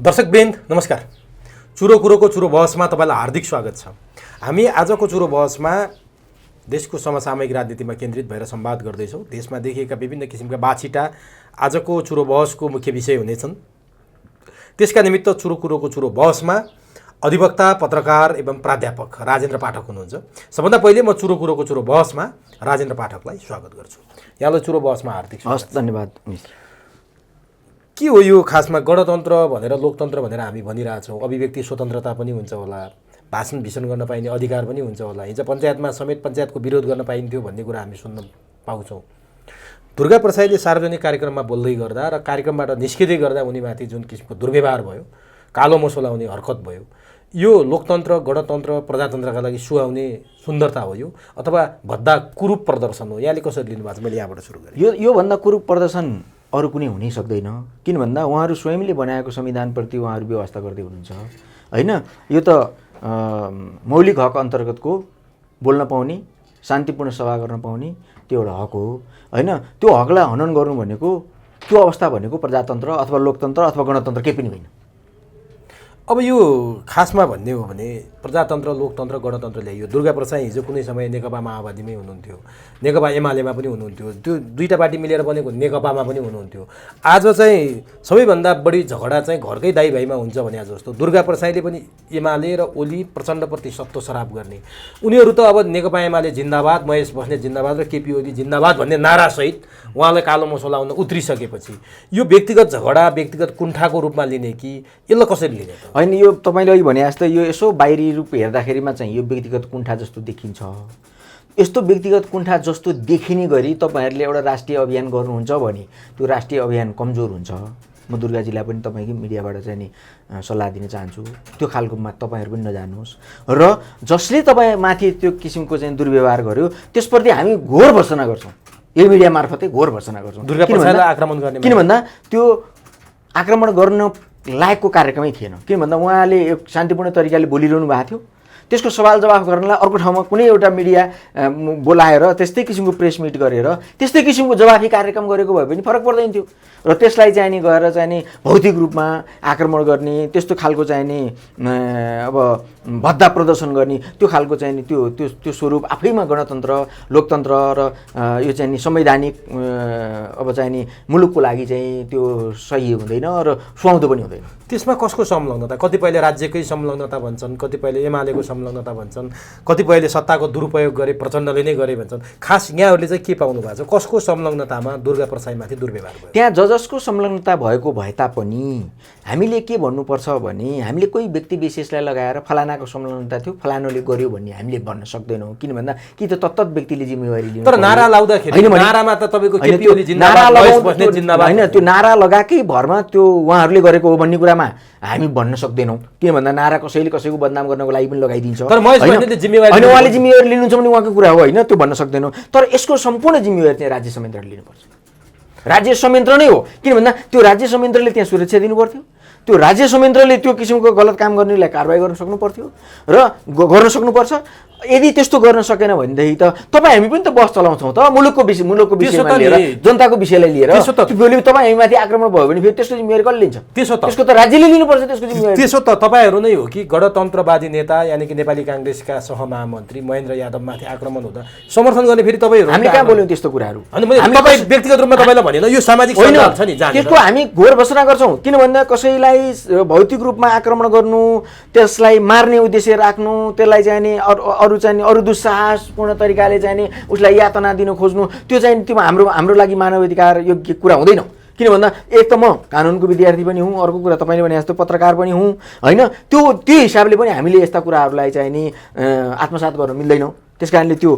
दर्शकवृन्द नमस्कार। चुरो कुरोको चुरो बहसमा तपाईलाई हार्दिक स्वागत छ। हामी आजको चुरो बहसमा देशको समसामयिक राजनीतिमा केन्द्रित भएर संवाद गर्दैछौँ। देशमा देखिएका विभिन्न किसिमका बाछिटा आजको चुरो बहसको मुख्य विषय हुनेछन्। त्यसका निमित्त चुरो कुरोको चुरो बहसमा अधिवक्ता, पत्रकार एवं प्राध्यापक राजेन्द्र पाठक हुनुहुन्छ। सबभन्दा पहिले म चुरो कुरोको चुरो बहसमा राजेन्द्र पाठकलाई स्वागत गर्छु। यहाँलाई चुरो बहसमा हार्दिक स्वागत। हस्, धन्यवाद मित्र। के हो यो खासमा गणतन्त्र भनेर लोकतन्त्र भनेर हामी भनिरहेछौँ। अभिव्यक्ति स्वतन्त्रता पनि हुन्छ होला, भाषण भिषण गर्न पाइने अधिकार पनि हुन्छ होला। हिजो पञ्चायतमा समेत पञ्चायतको विरोध गर्न पाइन्थ्यो भन्ने कुरा हामी सुन्न पाउँछौँ। दुर्गा प्रसाईले सार्वजनिक कार्यक्रममा बोल्दै गर्दा र कार्यक्रमबाट निस्किँदै गर्दा उनीमाथि जुन किसिमको दुर्व्यवहार भयो, कालो मसो लाउने हरकत भयो, यो लोकतन्त्र, गणतन्त्र, प्रजातन्त्रका लागि सुहाउने सुन्दरता हो यो अथवा भद्दा कुरूप प्रदर्शन हो? यहाँले कसरी लिनुभएको छ? मैले यहाँबाट सुरु गरेँ। योभन्दा कुरूप प्रदर्शन अरू कुनै हुनै सक्दैन। किन भन्दा उहाँहरू स्वयंले बनाएको संविधानप्रति उहाँहरू व्यवस्था गर्दै हुनुहुन्छ होइन। यो त मौलिक हक अन्तर्गतको बोल्न पाउने, शान्तिपूर्ण सभा गर्न पाउने त्यो एउटा हक हो होइन। त्यो हकलाई हनन गर्नु भनेको, त्यो अवस्था भनेको प्रजातन्त्र अथवा लोकतन्त्र अथवा गणतन्त्र केही पनि होइन। अब यो खासमा भन्ने हो भने प्रजातन्त्र, लोकतन्त्र, गणतन्त्र ल्याइयो। दुर्गा प्रसाई हिजो कुनै समय नेकपा माओवादीमै हुनुहुन्थ्यो, नेकपा एमालेमा पनि हुनुहुन्थ्यो, त्यो दुईटा पार्टी मिलेर बनेको नेकपामा पनि हुनुहुन्थ्यो। आज चाहिँ सबैभन्दा बढी झगडा चाहिँ घरकै दाइ भाइमा हुन्छ भने जस्तो दुर्गा प्रसाईले पनि एमाले र ओली प्रचण्डप्रति सत्तो सराप गर्ने। उनीहरू त अब नेकपा एमाले जिन्दाबाद, महेश बस्नेत जिन्दाबाद र केपी ओली जिन्दाबाद भन्ने नारासहित उहाँलाई कालो मसो लाउन उत्रिसकेपछि यो व्यक्तिगत झगडा, व्यक्तिगत कुण्ठाको रूपमा लिने कि यसलाई कसरी लिने त? होइन, यो तपाईँले अघि भने जस्तो यो यसो बाहिरी रूप हेर्दाखेरिमा चाहिँ यो व्यक्तिगत कुण्ठा जस्तो देखिन्छ। यस्तो व्यक्तिगत कुण्ठा जस्तो देखिने गरी तपाईँहरूले एउटा राष्ट्रिय अभियान गर्नुहुन्छ भने त्यो राष्ट्रिय अभियान कमजोर हुन्छ। म दुर्गाजीलाई पनि तपाईँकै मिडियाबाट चाहिँ नि सल्लाह दिन चाहन्छु, त्यो खालकोमा तपाईँहरू पनि नजानुहोस्। र जसले तपाईँमाथि त्यो किसिमको चाहिँ दुर्व्यवहार गर्यो त्यसप्रति हामी घोर भर्त्सना गर्छौँ। यो मिडिया मार्फतै घोर भर्त्सना गर्छौँ। दुर्गा प्रसाईलाई आक्रमण गर्ने, किन भन्दा त्यो आक्रमण गर्न लायकको कार्यक्रमै थिएन। किन भन्दा उहाँले एक शान्तिपूर्ण तरिकाले बोलिरहनु भएको थियो। त्यसको सवाल जवाफ गर्नलाई अर्को ठाउँमा कुनै एउटा मिडिया बोलाएर त्यस्तै किसिमको प्रेस मिट गरेर त्यस्तै किसिमको जवाफी कार्यक्रम गरेको भए पनि फरक पर्दैन थियो। र त्यसलाई चाहिँ नि गएर चाहिँ नि भौतिक रूपमा आक्रमण गर्ने, त्यस्तो खालको चाहिँ नि अब भद्दा प्रदर्शन गर्ने, त्यो खालको चाहिँ नि त्यो स्वरूप आफैमा गणतन्त्र, लोकतन्त्र र यो चाहिँ नि संवैधानिक अब चाहिँ नि मुलुकको लागि चाहिँ त्यो सही हुँदैन र सुहाउँदो पनि हुँदैन। त्यसमा कसको संलग्नता? कतिपयले राज्यकै संलग्नता भन्छन्, कतिपयले एमालेको संलग्नता भन्छन्, कतिपयले सत्ताको दुरुपयोग गरे, प्रचण्डले नै गरे भन्छन्। खास यहाँहरूले चाहिँ के पाउनु भएको छ? कसको संलग्नतामा दुर्गा प्रसाईमाथि दुर्व्यवहार भयो? त्यहाँ जसको संलग्नता भएको भए तापनि हामीले के भन्नुपर्छ भने हामीले कोही व्यक्ति विशेषलाई लगाएर फलानाको संलग्नता थियो, फलानाले गर्यो भन्ने हामीले भन्न सक्दैनौँ। किन भन्दा कि त तत्त व्यक्तिले जिम्मेवारी लिनु। तर नारा लाउँदाखेरि नारामा त तपाईँको केपी ओली जिन्दाबाद, महेश बस्नेत जिन्दाबाद होइन, त्यो नारा लगाएकै भरमा त्यो उहाँहरूले गरेको हो भन्ने कुरामा हामी भन्न सक्दैनौँ। किन भन्दा नारा कसैले कसैको बदनाम गर्नको लागि पनि लगाइदिन्छ। तर महेश बस्नेतले जिम्मेवारी, होइन, उहाँले जिम्मेवारी लिनुहुन्छ भने उहाँको कुरा हो होइन, त्यो भन्न सक्दैनौँ। तर यसको सम्पूर्ण जिम्मेवारी चाहिँ राज्य संयन्त्रले लिनुपर्छ। राज्य संयन्त्र नै हो। किन भन्दा त्यो राज्य संयन्त्रले त्यहाँ सुरक्षा दिनु पर्थ्यो। त्यो राज्य संयन्त्रले त्यो किसिमको गलत काम गर्नेलाई कारबाही गर्न सक्नु पर्थ्यो र गर्न सक्नुपर्छ। यदि त्यस्तो गर्न सकेन भनेदेखि त तपाईँ हामी पनि त बस चलाउँछौँ त मुलुकको विषयमा लिएर, जनताको विषयलाई लिएर। भोलि तपाईँ हामीमाथि आक्रमण भयो भने फेरि त्यसको जिम्मेवारी कसले लिन्छ? त्यसको त राज्यले लिनुपर्छ त्यसको जिम्मेवारी। त्यसो त तपाईँहरू नै हो कि गणतन्त्रवादी नेता यानि कि नेपाली काङ्ग्रेसका सहमहामन्त्री महेन्द्र यादवमाथि आक्रमण हुँदा समर्थन गर्ने फेरि तपाईँहरू? हामीले कहाँ बोल्यौँ त्यस्तो कुराहरू? तपाईँ व्यक्तिगत रूपमा तपाईँलाई भनेन, यो सामाजिक सञ्जाल छ नि, त्यसको हामी घोर भर्त्सना गर्छौँ। किन भन्दा कसैलाई भौतिक रूपमा आक्रमण गर्नु, त्यसलाई मार्ने उद्देश्य राख्नु, त्यसलाई चाहिँ नि अरू दुस्साहसपूर्ण तरिकाले चाहिँ नि उसलाई यातना दिन खोज्नु, त्यो चाहिँ त्यो हाम्रो लागि मानवाधिकार योग्य कुरा हुँदैन। किन भन्दा एक त म कानुनको विद्यार्थी पनि हुँ, अर्को कुरा तपाईँले भने जस्तो पत्रकार पनि हुँ होइन। त्यो हिसाबले पनि हामीले यस्ता कुराहरूलाई चाहिँ नि आत्मसात गर्न मिल्दैनौँ। त्यस कारणले त्यो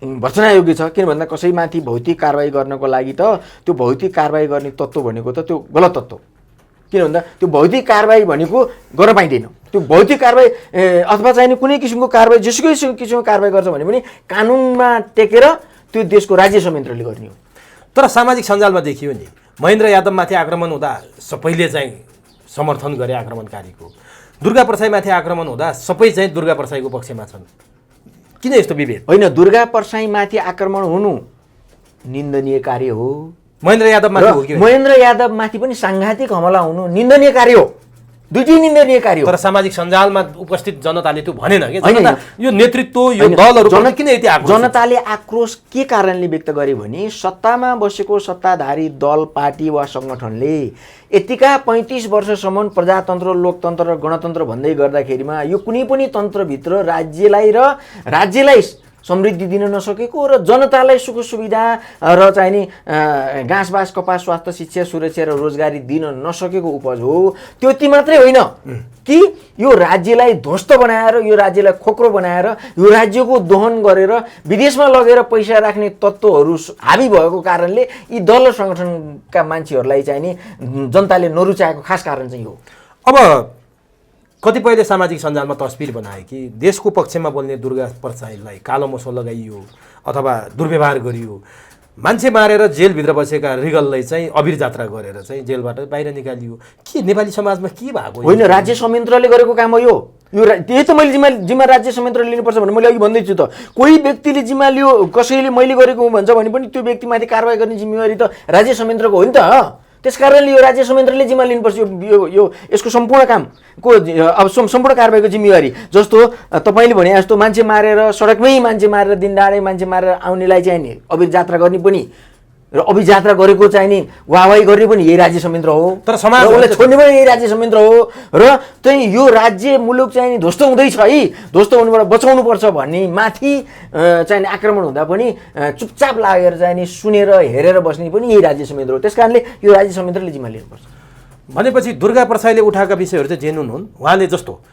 भर्त्सना योग्य छ। किन भन्दा कसैमाथि भौतिक कारबाही गर्नको लागि त त्यो भौतिक कारबाही गर्ने तत्त्व भनेको त त्यो गलत तत्त्व। किन भन्दा त्यो भौतिक कारबाही भनेको गर्न पाइँदैन। त्यो भौतिक कारबाही अथवा चाहिँ कुनै किसिमको कारबाही जेसुकै किसिमको कारबाही गर्छ भने पनि कानुनमा टेकेर त्यो देशको राज्य संयन्त्रले गर्ने हो। तर सामाजिक सञ्जालमा देखियो नि महेन्द्र यादवमाथि आक्रमण हुँदा सबैले चाहिँ समर्थन गरे आक्रमणकारीको, दुर्गा प्रसाईमाथि आक्रमण हुँदा सबै चाहिँ दुर्गा प्रसाईको पक्षमा छन्। किन यस्तो विभेद? होइन, दुर्गा प्रसाईमाथि आक्रमण हुनु निन्दनीय कार्य हो। महेन्द्र यादव माथि हो कि महेन्द्र यादव माथि पनि सांघातिक हमला हुनु निन्दनीय कार्य हो। दुईटै निन्दनीय कार्य हो। तर सामाजिक सञ्जालमा उपस्थित जनताले त्यो भनेन के होइन, जनता यो नेतृत्व यो दलहरु किन यति आक्रोश जनताले आक्रोश के कारणले व्यक्त गरे भने सत्तामा बसेको सत्ताधारी दल पार्टी वा सङ्गठनले यतिका 35 वर्षसम्म प्रजातन्त्र लोकतन्त्र र गणतन्त्र भन्दै गर्दाखेरिमा यो कुनै पनि तन्त्रभित्र राज्यलाई समृद्धि दिन नसकेको र जनतालाई सुख सुविधा र चाहिँ नि घाँसबास कपास स्वास्थ्य शिक्षा सुरक्षा र रोजगारी दिन नसकेको उपज हो। त्यो ती मात्रै होइन कि यो राज्यलाई ध्वस्त बनाएर यो राज्यलाई खोक्रो बनाएर यो राज्यको दोहन गरेर विदेशमा लगेर पैसा राख्ने तत्त्वहरू हाबी भएको कारणले यी दल र सङ्गठनका मान्छेहरूलाई चाहिँ नि जनताले नरुचाएको खास कारण चाहिँ हो। अब कतिपयले सामाजिक सञ्जालमा तस्बिर बनाए कि देशको पक्षमा बोल्ने दुर्गा परसाईलाई कालो मोसो लगाइयो अथवा दुर्व्यवहार गरियो, मान्छे मारेर जेलभित्र बसेका रिगललाई चाहिँ अबिर जात्रा गरेर चाहिँ जेलबाट बाहिर निकालियो। के नेपाली समाजमा के भएको होइन? राज्य संयन्त्रले गरेको काम हो यो। त्यही त मैले जिम्मा राज्य संयन्त्रले लिनुपर्छ भने मैले अघि भन्दैछु त। कोही व्यक्तिले जिम्मा लियो, कसैले मैले गरेको भन्छ भने पनि त्यो व्यक्तिमाथि कारवाही गर्ने जिम्मेवारी त राज्य संयन्त्रको हो नि त। त्यसकारणले यो राज्य संयन्त्रले जिम्मा लिनुपर्छ यो यसको सम्पूर्ण कामको अब सम्पूर्ण कारबाहीको जिम्मेवारी। जस्तो तपाईँले भने जस्तो मान्छे मारेर सडकमै मान्छे मारेर दिनदाडै मान्छे मारेर आउनेलाई चाहिँ नि अबिर जात्रा गर्ने पनि र अबिर जात्रा गरेको चाहिँ नि वाहवाही गर्ने पनि यही राज्य संयन्त्र हो। तर समाजले छोड्ने पनि यही राज्य संयन्त्र हो। र चाहिँ यो राज्य मुलुक चाहिँ नि ध्वस्त हुँदैछ है, ध्वस्त हुनुबाट बचाउनुपर्छ भन्ने माथि चाहिँ आक्रमण हुँदा पनि चुपचाप लागेर चाहिँ नि सुनेर हेरेर बस्ने पनि यही राज्य संयन्त्र हो। त्यसकारणले यो राज्य संयन्त्रले जिम्मा लिनुपर्छ। भनेपछि दुर्गा परसाईले उठाएका विषयहरू चाहिँ जेनुन हुन्।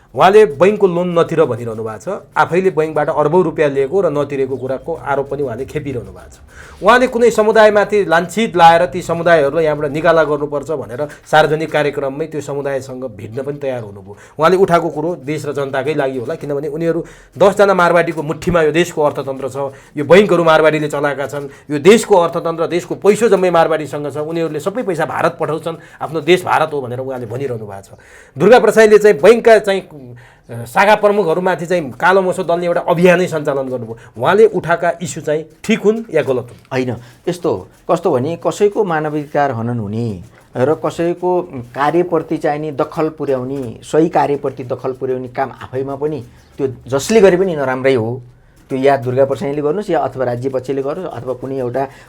उहाँले बैङ्कको लोन नतिर भनिरहनु भएको छ, आफैले बैङ्कबाट अरबौँ रुपियाँ लिएको र नतिरेको कुराको आरोप पनि उहाँले खेपिरहनु भएको छ। उहाँले कुनै समुदायमाथि लान्छित लाएर ती समुदायहरूलाई यहाँबाट निकाला गर्नुपर्छ भनेर सार्वजनिक कार्यक्रममै त्यो समुदायसँग भिड्न पनि तयार हुनुभयो। उहाँले उठाएको कुरो देश र जनताकै लागि होला, किनभने उनीहरू 10 जना मारवाडीको मुठ्ठीमा यो देशको अर्थतन्त्र छ, यो बैङ्कहरू मारवाडीले चलाएका छन्, यो देशको अर्थतन्त्र देशको पैसो जम्मै मारवाडीसँग छ, उनीहरूले सबै पैसा भारत पठाउँछन्, आफ्नो देश भारत हो भनेर उहाँले भनिरहनु भएको छ। दुर्गा परसाईले चाहिँ बैङ्कका चाहिँ शाखा प्रमुखहरूमाथि चाहिँ कालो मोसो दलले एउटा अभियानै सञ्चालन गर्नुभयो। उहाँले उठाएका इस्यु चाहिँ ठिक हुन् या गलत हुन्? होइन, यस्तो कस्तो भने कसैको मानवाधिकार हनन हुने र कसैको कार्यप्रति चाहिँ नि दखल पुर्याउने, सही कार्यप्रति दखल पुर्याउने काम आफैमा पनि त्यो जसले गरे पनि नराम्रै हो। त्यो या दुर्गा परसाईले गर्नुहोस् या अथवा राज्य पक्षले गरोस् अथवा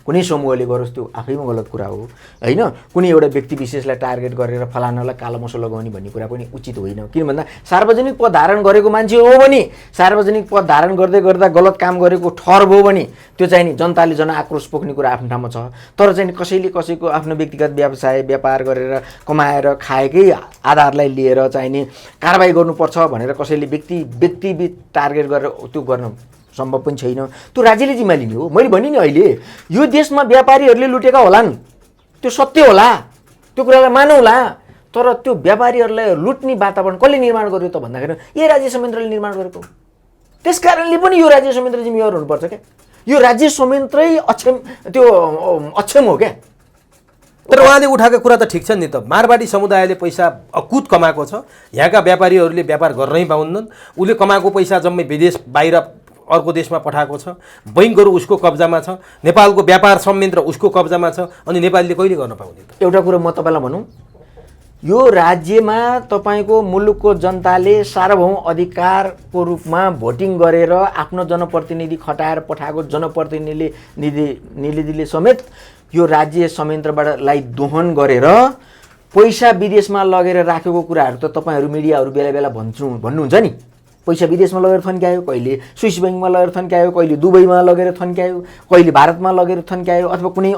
कुनै समूहले गरोस्, त्यो आफैमा गलत कुरा हो होइन। कुनै एउटा व्यक्ति विशेषलाई टार्गेट गरेर फलानालाई कालो मोसो लगाउने भन्ने कुरा पनि उचित होइन। किन भन्दा सार्वजनिक पद धारण गरेको मान्छे हो भने, सार्वजनिक पद धारण गर्दै गर्दा गलत काम गरेको ठहर भयो भने त्यो चाहिँ नि जनताले जनआक्रोश पोख्ने कुरा आफ्नो ठाउँमा छ। तर चाहिँ कसैले कसैको आफ्नो व्यक्तिगत व्यवसाय व्यापार गरेर कमाएर खाएकै आधारलाई लिएर चाहिँ नि कारबाही गर्नुपर्छ भनेर कसैले व्यक्तिगत टार्गेट गरेर त्यो गर्न सम्भव पनि छैन। त्यो राज्यले जिम्मा लिने हो। मैले भने नि अहिले यो देशमा व्यापारीहरूले लुटेका होलान्, त्यो सत्य होला, त्यो कुरालाई मानौँला। तर त्यो व्यापारीहरूलाई लुट्ने वातावरण कसले निर्माण गर्यो त भन्दाखेरि यही राज्य संयन्त्रले निर्माण गरेको। त्यसकारणले पनि यो राज्य संयन्त्र जिम्मेवार हुनुपर्छ क्या। यो राज्य संयन्त्रै अक्षम हो क्या। तर उहाँले उठाएको कुरा त ठिक छ नि त। मारवाडी समुदायले पैसा अकुत कमाएको छ, यहाँका व्यापारीहरूले व्यापार गर्नै पाउन्नन्, उसले कमाएको पैसा जम्मै विदेश बाहिर अर्को देशमा पठाएको छ, बैङ्कहरू उसको कब्जामा छ, नेपालको व्यापार संयन्त्र उसको कब्जामा छ, अनि नेपालीले कहिले गर्न पाउने त? एउटा कुरा म तपाईँलाई भनौँ, यो राज्यमा तपाईँको मुलुकको जनताले सार्वभौम अधिकारको रूपमा भोटिङ गरेर आफ्नो जनप्रतिनिधि खटाएर पठाएको जनप्रतिनिधिले समेत यो राज्य संयन्त्रबाटलाई दोहन गरेर पैसा विदेशमा लगेर राखेको कुराहरू त तपाईँहरू मिडियाहरू बेला बेला भन्नुहुन्छ नि। पैसा विदेशमा लगेर थन्क्यायो, कहिले स्विस ब्याङ्कमा लगेर थन्क्यायो, कहिले दुबईमा लगेर थन्क्यायो, कहिले भारतमा लगेर थन्क्यायो अथवा कुनै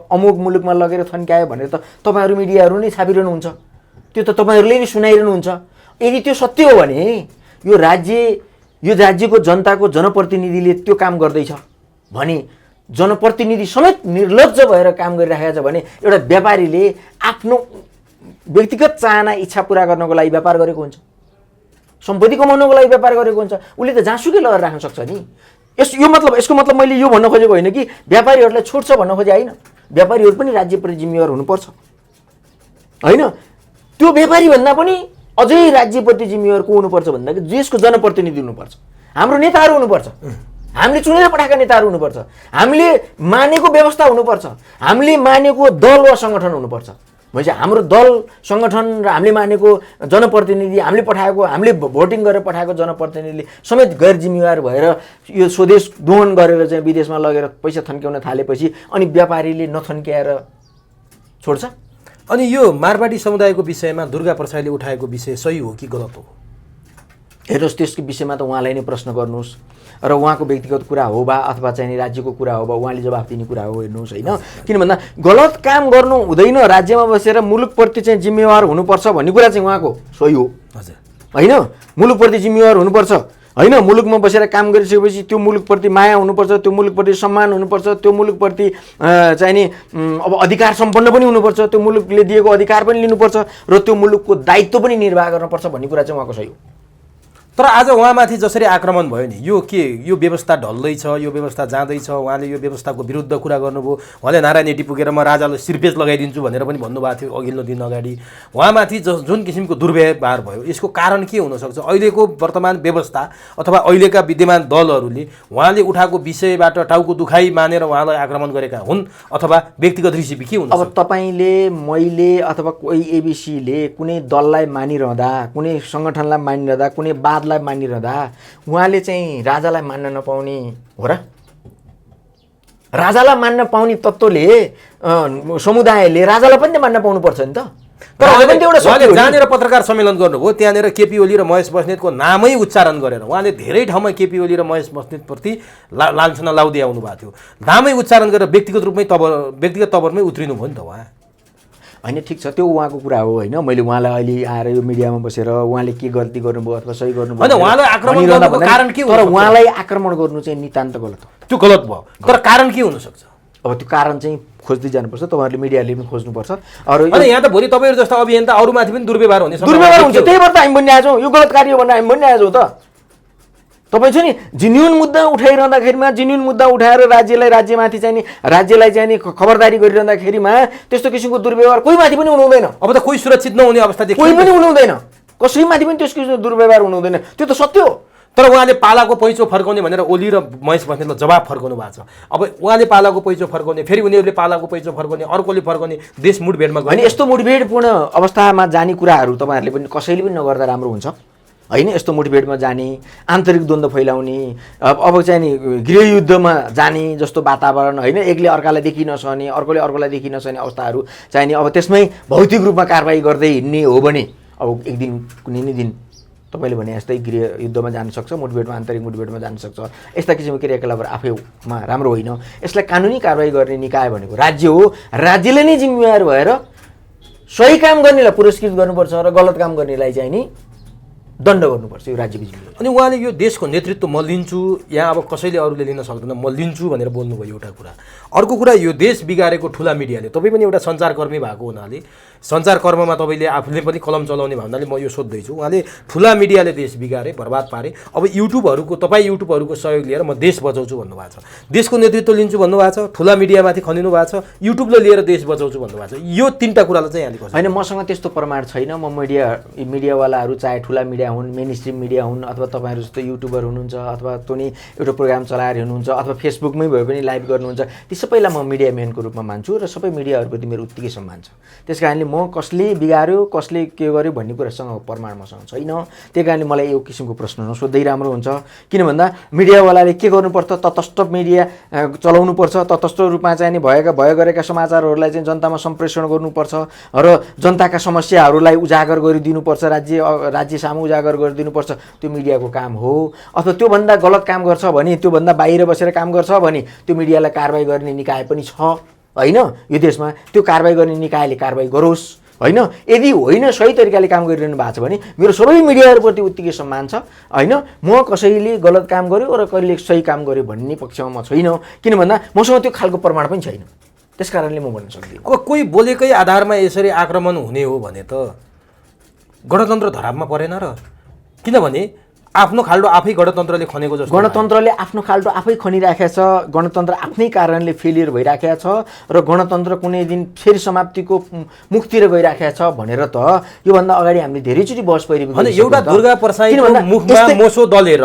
अमुक मुलुकमा लगेर थन्क्यायो भनेर त तपाईँहरू मिडियाहरू नै छापिरहनुहुन्छ। त्यो त तपाईँहरूले नै सुनाइरहनुहुन्छ। यदि त्यो सत्य हो भने यो राज्यको जनताको जनप्रतिनिधिले त्यो काम गर्दैछ भने, जनप्रतिनिधि समेत निर्लज्ज भएर काम गरिरहेको छ भने एउटा व्यापारीले आफ्नो व्यक्तिगत चाहना इच्छा पुरा गर्नको लागि व्यापार गरेको हुन्छ, सम्पत्ति कमाउनको लागि व्यापार गरेको हुन्छ। उसले त जहाँसुकै लगेर राख्न सक्छ नि। यसको मतलब मैले यो भन्न खोजेको होइन कि व्यापारीहरूलाई छुट्छ भन्न खोजे होइन। व्यापारीहरू पनि राज्यप्रति जिम्मेवार हुनुपर्छ होइन। त्यो व्यापारी भन्दा पनि अझै राज्यप्रति जिम्मेवार को हुनुपर्छ भन्दाखेरि देशको जनप्रतिनिधि हुनुपर्छ, हाम्रो नेताहरू हुनुपर्छ, हामीले चुनेर पठाएका नेताहरू हुनुपर्छ, हामीले मानेको व्यवस्था हुनुपर्छ, हामीले मानेको दल वा सङ्गठन हुनुपर्छ। भनेपछि हाम्रो दल सङ्गठन र हामीले मानेको जनप्रतिनिधि, हामीले पठाएको, हामीले भोटिङ गरेर पठाएको जनप्रतिनिधिले समेत गैर जिम्मेवार भएर यो स्वदेश दोहन गरेर चाहिँ विदेशमा लगेर पैसा थन्क्याउन थालेपछि अनि व्यापारीले नथन्क्याएर छोड्छ। अनि यो मारवाडी समुदायको विषयमा दुर्गा प्रसाईले उठाएको विषय सही हो कि गलत हो? हेर्नुहोस्, त्यसको विषयमा त उहाँलाई नै प्रश्न गर्नुहोस् र उहाँको व्यक्तिगत कुरा हो बा अथवा चाहिँ नि राज्यको कुरा हो बा उहाँले जवाफ दिने कुरा हो, हेर्नुहोस् होइन। किन भन्दा गलत काम गर्नु हुँदैन, राज्यमा बसेर मुलुकप्रति चाहिँ जिम्मेवार हुनुपर्छ भन्ने कुरा चाहिँ उहाँको सही हो हजुर होइन। मुलुकप्रति जिम्मेवार हुनुपर्छ होइन, मुलुकमा बसेर काम गरिसकेपछि त्यो मुलुकप्रति माया हुनुपर्छ, त्यो मुलुकप्रति सम्मान हुनुपर्छ, त्यो मुलुकप्रति चाहिँ नि अब अधिकार सम्पन्न पनि हुनुपर्छ, त्यो मुलुकले दिएको अधिकार पनि लिनुपर्छ र त्यो मुलुकको दायित्व पनि निर्वाह गर्नुपर्छ भन्ने कुरा चाहिँ उहाँको सही हो। तर आज उहाँमाथि जसरी आक्रमण भयो नि, यो के यो व्यवस्था ढल्दैछ, यो व्यवस्था जाँदैछ, उहाँले यो व्यवस्थाको विरुद्ध कुरा गर्नुभयो। उहाँले नारायण एटी पुगेर म राजालाई सिरपेज लगाइदिन्छु भनेर पनि भन्नुभएको थियो अघिल्लो दिन अगाडि। उहाँमाथि जुन किसिमको दुर्व्यवहार भयो, यसको कारण के हुनसक्छ? अहिलेको वर्तमान व्यवस्था अथवा अहिलेका विद्यमान दलहरूले उहाँले उठाएको विषयबाट टाउको दुखाइ मानेर उहाँलाई आक्रमण गरेका हुन् अथवा व्यक्तिगत रेसिपी के हुन्छ? अब तपाईँले, मैले अथवा कोही एबिसीले कुनै दललाई मानिरहँदा, कुनै सङ्गठनलाई मानिरहँदा, कुनै वादलाई मानिरहँदा उहाँले चाहिँ राजालाई मान्न नपाउने हो र? राजालाई मान्न पाउने तत्त्वले समुदायले राजालाई पनि त मान्न पाउनुपर्छ नि त। तर उहाँले जानेर पत्रकार सम्मेलन गर्नुभयो, त्यहाँनिर केपी ओली र महेश बस्नेतको नामै उच्चारण गरेर उहाँले धेरै ठाउँमा केपी ओली र महेश बस्नेतप्रति लाञ्छना लाउँदै आउनु भएको थियो। नामै उच्चारण गरेर व्यक्तिगत तवरमै उत्रिनु भयो नि त उहाँ। होइन, ठिक छ, त्यो उहाँको कुरा हो होइन। मैले उहाँलाई अहिले आएर यो मिडियामा बसेर उहाँले के गल्ती गर्नुभयो अथवा सही गर्नुभयो होइन, उहाँलाई आक्रमण गर्नुको कारण के हो? तर उहाँलाई आक्रमण गर्नु चाहिँ नितान्त गलत हो। त्यो गलत भयो, तर कारण के हुनसक्छ? अब त्यो कारण चाहिँ खोज्दै जानुपर्छ, तपाईँहरूले मिडियाले पनि खोज्नुपर्छ। अरू अनि यहाँ त भोलि तपाईँहरू जस्ता अभियन्ता अरूमाथि पनि दुर्व्यवहार हुने दुर्व्यवहार हुन्छ, त्यही भएर त हामी भन्ने आएको छौँ यो गलत कार्य भनेर हामी भन्ने आएको छौँ त। तपाईँ चाहिँ नि जिन्युन मुद्दा उठाइरहँदाखेरिमा, जिन्युन मुद्दा उठाएर राज्यमाथि चाहिँ नि राज्यलाई चाहिँ नि खबरदारी गरिरहँदाखेरिमा त्यस्तो किसिमको दुर्व्यवहार कोही माथि पनि हुनु हुँदैन। अब त कोही सुरक्षित नहुने अवस्था देखियो, कोही पनि हुनु हुँदैन, कसैमाथि पनि त्यस किसिमको दुर्व्यवहार हुनु हुँदैन, त्यो त सत्य हो। तर उहाँले पालाको पैँचो फर्काउने भनेर ओली र महेश बस्नेतलाई जवाब फर्काउनु भएको छ। अब उहाँले पालाको पैँचो फर्काउने, फेरि उनीहरूले पालाको पैँचो फर्काउने, अर्कोले फर्काउने, देश मुठभेडमा होइन। यस्तो मुठभेडपूर्ण अवस्थामा जाने कुराहरू तपाईँहरूले पनि कसैले पनि नगर्दा राम्रो हुन्छ होइन। यस्तो मुठभेडमा जाने, आन्तरिक द्वन्द्व फैलाउने, अब चाहिँ नि गृहयुद्धमा जाने जस्तो वातावरण होइन, एकले अर्कालाई देखि नसहने, अर्कोले अर्कोलाई देखि नसहने अवस्थाहरू चाहिँ नि अब त्यसमै भौतिक रूपमा कारबाही गर्दै हिँड्ने हो भने अब एक दिन कुनै नै दिन तपाईँले भने जस्तै गृहयुद्धमा जान सक्छ, मुठभेडमा, आन्तरिक मुठभेडमा जान सक्छ। यस्ता किसिमको क्रियाकलापहरू आफैमा राम्रो होइन। यसलाई कानुनी कारबाही गर्ने निकाय भनेको राज्य हो। राज्यले नै जिम्मेवार भएर सही काम गर्नेलाई पुरस्कृत गर्नुपर्छ र गलत काम गर्नेलाई चाहिँ नि दण्ड गर्नुपर्छ, यो राज्यको जिम्मेवारी। अनि उहाँले यो देशको नेतृत्व म लिन्छु, यहाँ अब कसैले अरूले लिन सक्दैन, म लिन्छु भनेर बोल्नुभयो एउटा कुरा। अर्को कुरा, यो देश बिगारेको ठुला मिडियाले, तपाईँ पनि एउटा सञ्चारकर्मी भएको हुनाले, सञ्चारकर्ममा तपाईँले आफूले पनि कलम चलाउने भन्नाले म यो सोध्दैछु, उहाँले ठुला मिडियाले देश बिगारे, बर्बाद पारे, अब तपाईँ युट्युबहरूको सहयोग लिएर म देश बचाउँछु भन्नुभएको छ, देशको नेतृत्व लिन्छु भन्नुभएको छ, ठुला मिडियामाथि खनिनु भएको छ, युट्युबले लिएर देश बचाउँछु भन्नुभएको छ। यो तिनवटा कुरालाई चाहिँ यहाँले होइन, मसँग त्यस्तो प्रमाण छैन। म मिडियावालाहरू चाहे ठुला मिडिया हुन्, मेन स्ट्रिम मिडिया हुन्, अथवा तपाईँहरू जस्तो युट्युबर हुनुहुन्छ, अथवा कुनै एउटा प्रोग्राम चलाएर हुनुहुन्छ, अथवा फेसबुकमै भए पनि लाइभ गर्नुहुन्छ, ती सबैलाई म मिडिया म्यानको रूपमा मान्छु र सबै मिडियाहरूप्रति मेरो उत्तिकै सम्मान छ। त्यस कारणले म कसले बिगार्यो, कसले के गर्यो भन्ने कुरासँग प्रमाण मसँग छैन। त्यही कारणले मलाई यो किसिमको प्रश्न नसोध्दै राम्रो हुन्छ। किन भन्दा मिडियावालाले के गर्नुपर्छ, तटस्थ मिडिया चलाउनुपर्छ, तटस्थ रूपमा चाहिँ भए गरेका समाचारहरूलाई चाहिँ जनतामा सम्प्रेषण गर्नुपर्छ र जनताका समस्याहरूलाई उजागर गरिदिनुपर्छ, राज्य सामु उजागर गरिदिनुपर्छ। त्यो मिडियाको काम हो। अथवा त्योभन्दा गलत काम गर्छ भने, त्योभन्दा बाहिर बसेर काम गर्छ भने त्यो मिडियालाई कारबाही गर्ने निकाय पनि छ होइन यो देशमा। त्यो कारबाही गर्ने निकायले कारबाही गरोस् होइन। यदि होइन सही तरिकाले काम गरिरहनु भएको छ भने मेरो सबै मिडियाहरूप्रति उत्तिकै सम्मान छ होइन। म कसैले गलत काम गर्यो र कहिले सही काम गर्यो भन्ने पक्षमा म छैन। किन भन्दा मसँग त्यो खालको प्रमाण पनि छैन। त्यस कारणले म भन्न सक्दिनँ। अब कोही बोलेकै आधारमा यसरी आक्रमण हुने हो भने त गणतन्त्र धरापमा परेन र? किनभने आफ्नो खाल्डो आफै गणतन्त्रले खनेको जस्तो। गणतन्त्रले आफ्नो खाल्डो आफै खनिराखेको छ। गणतन्त्र आफ्नै कारणले फेलियर भइराखेको छ र गणतन्त्र कुनै दिन फेरि समाप्तिको मुखतिर गइराखेको छ भनेर त योभन्दा अगाडि हामीले धेरैचोटि बहस परिरहेको छ। एउटा दुर्गा प्रसाईको मुखमा मोसो दलेर